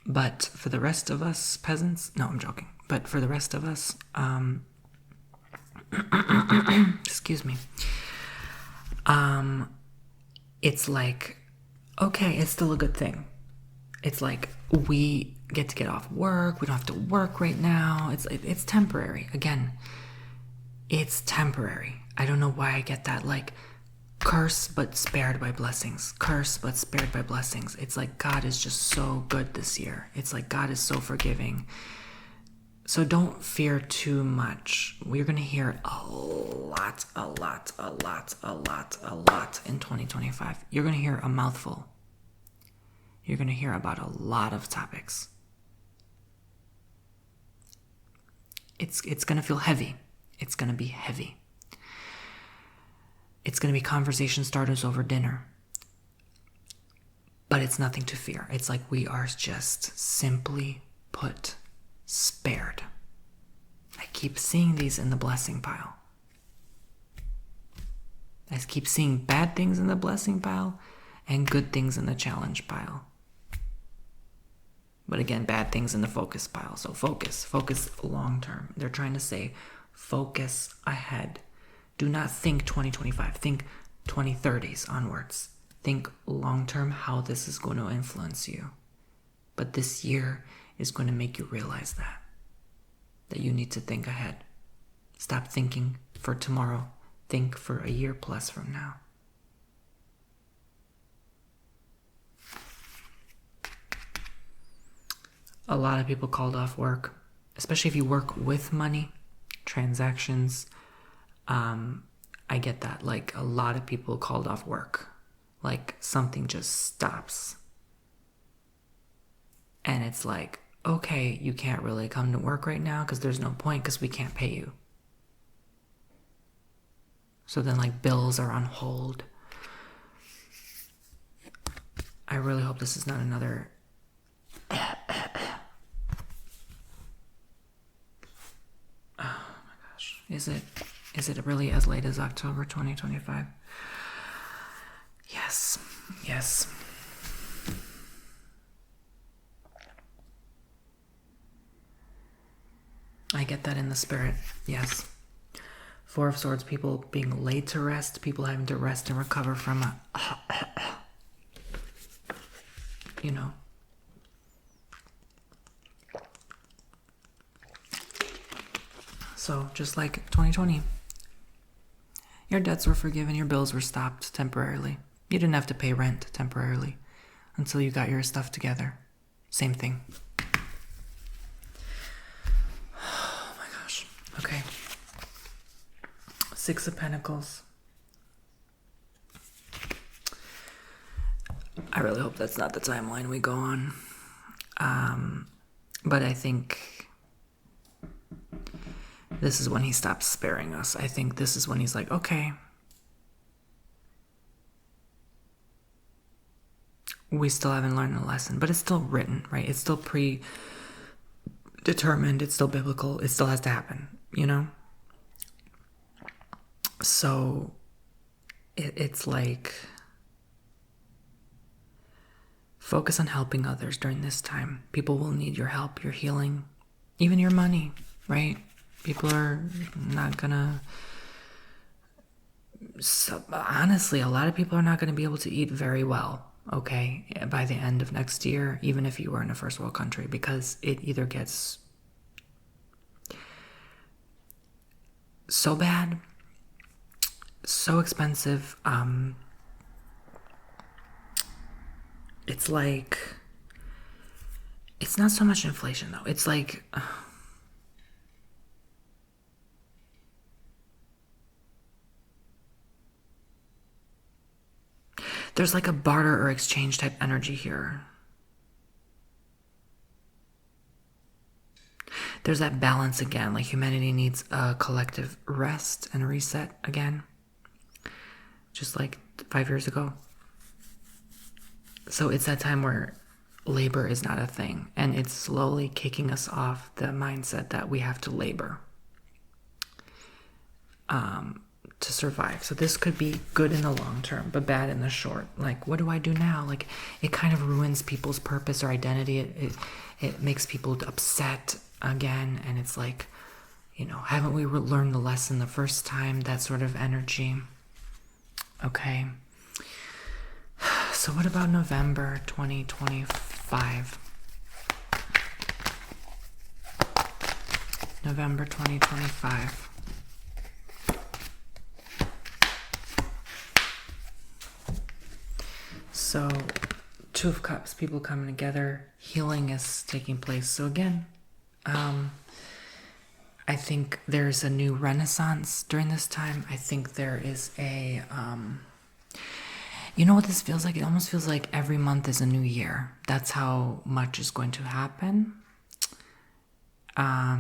But for the rest of us peasants, no, I'm joking. But for the rest of us, excuse me, it's like, okay, it's still a good thing. It's like we get to get off work. We don't have to work right now. It's temporary. Again, it's temporary. I don't know why I get that, like, curse but spared by blessings. Curse but spared by blessings. It's like God is just so good this year. It's like God is so forgiving. So don't fear too much. We're going to hear a lot in 2025. You're going to hear a mouthful. You're going to hear about a lot of topics. It's going to feel heavy. It's going to be heavy. It's going to be conversation starters over dinner. But it's nothing to fear. It's like we are just simply put spared. I keep seeing these in the blessing pile. I keep seeing bad things in the blessing pile and good things in the challenge pile. But again, bad things in the focus pile. So focus long term. They're trying to say focus ahead. Do not think 2025. Think 2030s onwards. Think long term how this is going to influence you. But this year is going to make you realize that you need to think ahead. Stop thinking for tomorrow. Think for a year plus from now. A lot of people called off work, especially if you work with money, transactions. I get that. Like, a lot of people called off work. Like, something just stops. And it's like, okay, you can't really come to work right now because there's no point because we can't pay you. So then like bills are on hold. I really hope this is not another Is it really as late as October 2025? Yes. I get that in the spirit. Yes. Four of Swords, people being laid to rest, people having to rest and recover from a So, just like 2020, your debts were forgiven, your bills were stopped temporarily. You didn't have to pay rent temporarily until you got your stuff together. Same thing. Oh my gosh. Okay. Six of Pentacles. I really hope that's not the timeline we go on. But I think this is when he stops sparing us. I think this is when he's like, okay, we still haven't learned the lesson, but it's still written, right? It's still predetermined. It's still biblical. It still has to happen, So it's like, focus on helping others during this time. People will need your help, your healing, even your money, right? People are not gonna, honestly, a lot of people are not gonna be able to eat very well, okay, by the end of next year, even if you were in a first world country, because it either gets so bad, so expensive, it's like, it's not so much inflation though. It's like, there's like a barter or exchange type energy here. There's that balance again, like humanity needs a collective rest and reset again, just like 5 years ago. So it's that time where labor is not a thing, and it's slowly kicking us off the mindset that we have to labor to survive. So this could be good in the long term, but bad in the short. Like, what do I do now? Like, it kind of ruins people's purpose or identity. It makes people upset again, and it's like, haven't we learned the lesson the first time? That sort of energy. Okay. So what about November 2025? November 2025. So, Two of Cups, people coming together, healing is taking place. So again, I think there's a new renaissance during this time. I think there is a, you know what this feels like? It almost feels like every month is a new year. That's how much is going to happen. I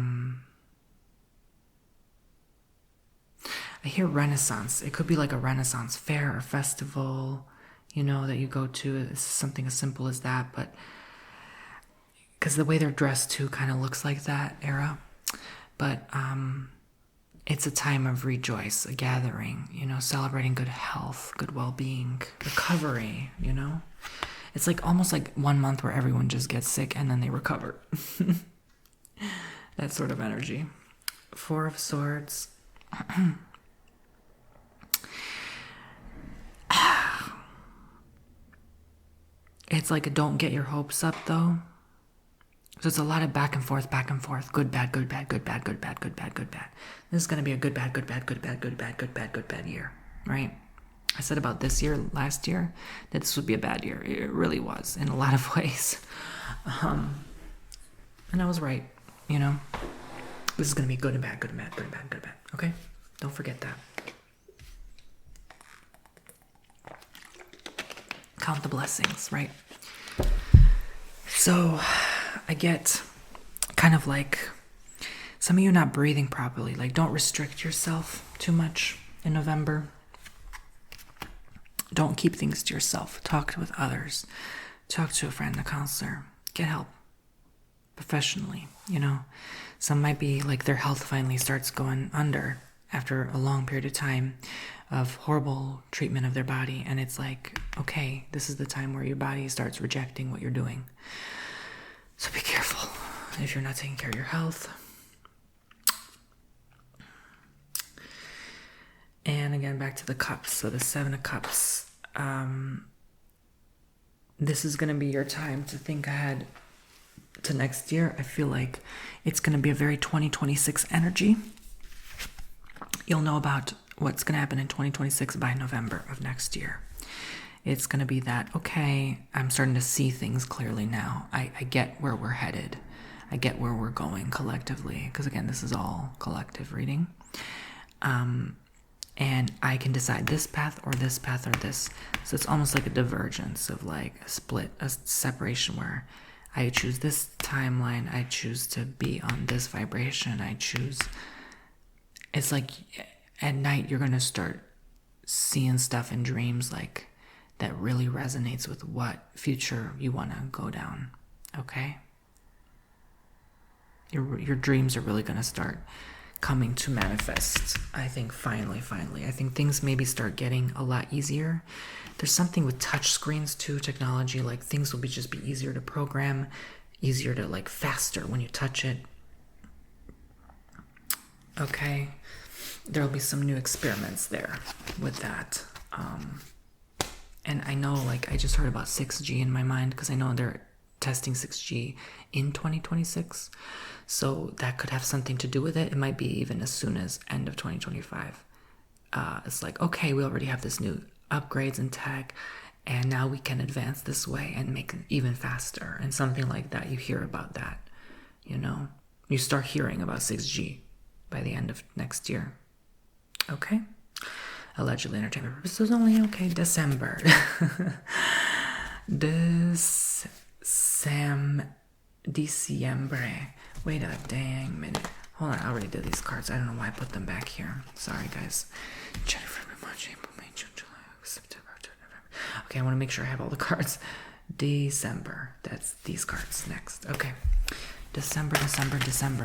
hear renaissance. It could be like a renaissance fair or festival, that you go to. It's something as simple as that, but because the way they're dressed too kind of looks like that era. But it's a time of rejoice, a gathering, celebrating good health, good well-being, recovery, It's like almost like 1 month where everyone just gets sick and then they recover. That sort of energy. Four of Swords. It's like, don't get your hopes up though. So it's a lot of back and forth, good, bad, good, bad, good, bad, good, bad, good, bad, good, bad. This is going to be a good, bad, good, bad, good, bad, good, bad, good, bad, good, bad year, right? I said about this year, last year, that this would be a bad year. It really was in a lot of ways. And I was right, This is going to be good and bad, good and bad, good and bad, good and bad, okay? Don't forget that. Count the blessings, right? So I get kind of like some of you not breathing properly. Like, don't restrict yourself too much in November. Don't keep things to yourself. Talk with others. Talk to a friend, a counselor. Get help professionally, Some might be like their health finally starts going under after a long period of time of horrible treatment of their body. And it's like, okay, this is the time where your body starts rejecting what you're doing. So be careful if you're not taking care of your health. And again, back to the cups. So the 7 of Cups. This is going to be your time to think ahead to next year. I feel like it's going to be a very 2026 energy. You'll know about what's going to happen in 2026 by November of next year. It's going to be that, okay, I'm starting to see things clearly now. I get where we're headed. I get where we're going collectively. Because again, this is all collective reading. And I can decide this path or this path or this. So it's almost like a divergence of like a split, a separation where I choose this timeline. I choose to be on this vibration. It's like at night you're going to start seeing stuff in dreams like that really resonates with what future you want to go down. Okay? Your dreams are really going to start coming to manifest. I think finally. I think things maybe start getting a lot easier. There's something with touch screens too, technology, like things will just be easier to program, easier to like faster when you touch it. Okay. There'll be some new experiments there with that. And I know, like, I just heard about 6G in my mind because I know they're testing 6G in 2026. So that could have something to do with it. It might be even as soon as end of 2025. It's like, okay, we already have this new upgrades in tech, and now we can advance this way and make it even faster. And something like that, you hear about that, You start hearing about 6G by the end of next year. Okay? Allegedly entertainment purposes only. Okay, December. Diciembre. Wait a dang minute. Hold on, I already did these cards. I don't know why I put them back here. Sorry, guys. Okay, I want to make sure I have all the cards. December. That's these cards next. Okay. December.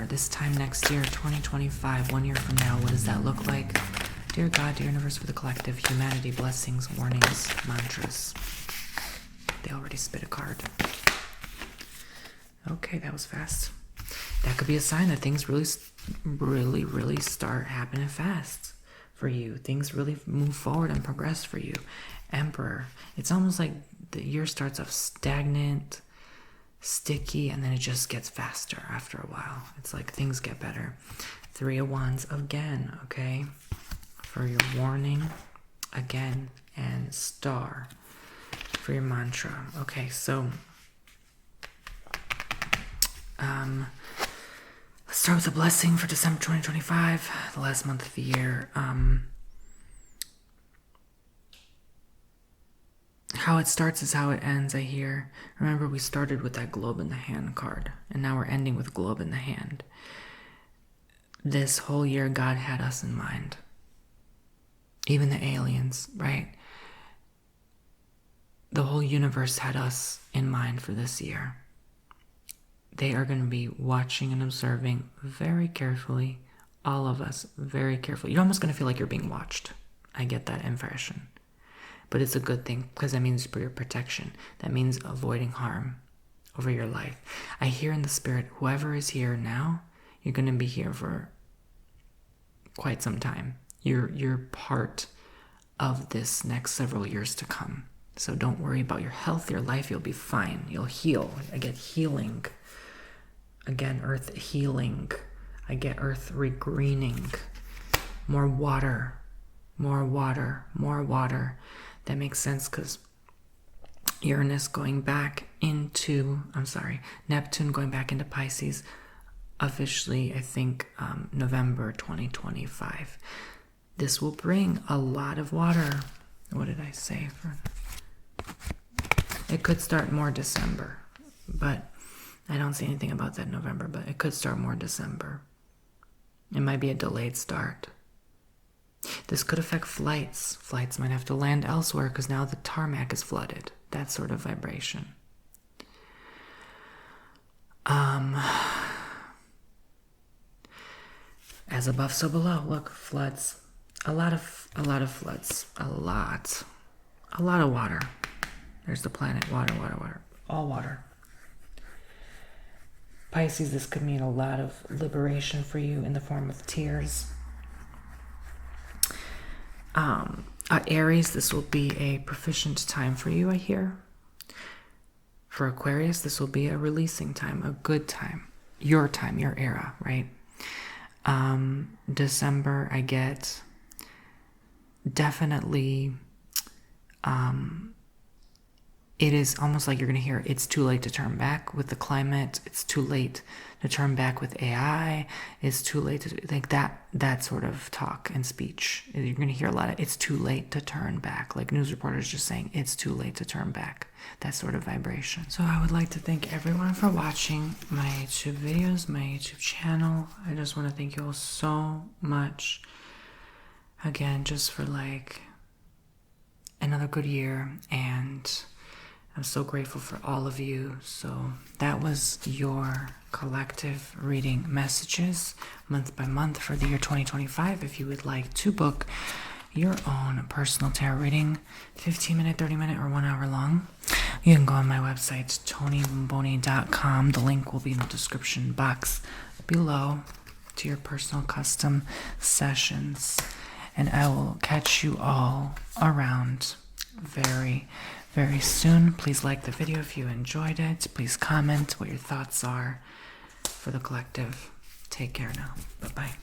This time next year, 2025, 1 year from now, what does that look like? Dear God, dear universe, for the collective, humanity, blessings, warnings, mantras. They already spit a card. Okay, that was fast. That could be a sign that things really start happening fast for you. Things really move forward and progress for you. Emperor. It's almost like the year starts off stagnant, sticky, and then it just gets faster after a while. It's like things get better. 3 of Wands again, okay? For your warning, again, and star for your mantra. Okay, so let's start with a blessing for December 2025, the last month of the year. How it starts is how it ends, I hear. Remember, we started with that globe in the hand card, and now we're ending with globe in the hand. This whole year, God had us in mind. Even the aliens, right? The whole universe had us in mind for this year. They are going to be watching and observing very carefully, all of us, very carefully. You're almost going to feel like you're being watched. I get that impression. But it's a good thing because that means for your protection. That means avoiding harm over your life. I hear in the spirit, whoever is here now, you're going to be here for quite some time. You're part of this next several years to come. So don't worry about your health, your life. You'll be fine. You'll heal. I get healing. Again, earth healing. I get earth regreening. More water. That makes sense because Neptune going back into Pisces officially, I think, November 2025. This will bring a lot of water. What did I say? It could start more December, but I don't see anything about that in November, but it could start more December. It might be a delayed start. This could affect flights. Flights might have to land elsewhere because now the tarmac is flooded. That sort of vibration. As above, so below. Look, floods. A lot of floods. A lot of water. There's the planet. Water. All water. Pisces, this could mean a lot of liberation for you in the form of tears. Aries, this will be a proficient time for you, I hear. For Aquarius, this will be a releasing time, a good time, your era, right? December, I get definitely, it is almost like you're going to hear it's too late to turn back with the climate. It's too late to turn back with AI. It's too late to, like that sort of talk and speech. You're going to hear a lot of it's too late to turn back. Like news reporters just saying it's too late to turn back. That sort of vibration. So I would like to thank everyone for watching my YouTube videos, my YouTube channel. I just want to thank you all so much. Again, just for like another good year, and I'm so grateful for all of you. So that was your collective reading messages month by month for the year 2025. If you would like to book your own personal tarot reading, 15-minute, 30-minute, or 1 hour long, you can go on my website, tonybomboni.com. The link will be in the description box below to your personal custom sessions. And I will catch you all around very, very soon. Please like the video if you enjoyed it. Please comment what your thoughts are for the collective. Take care now. Bye-bye.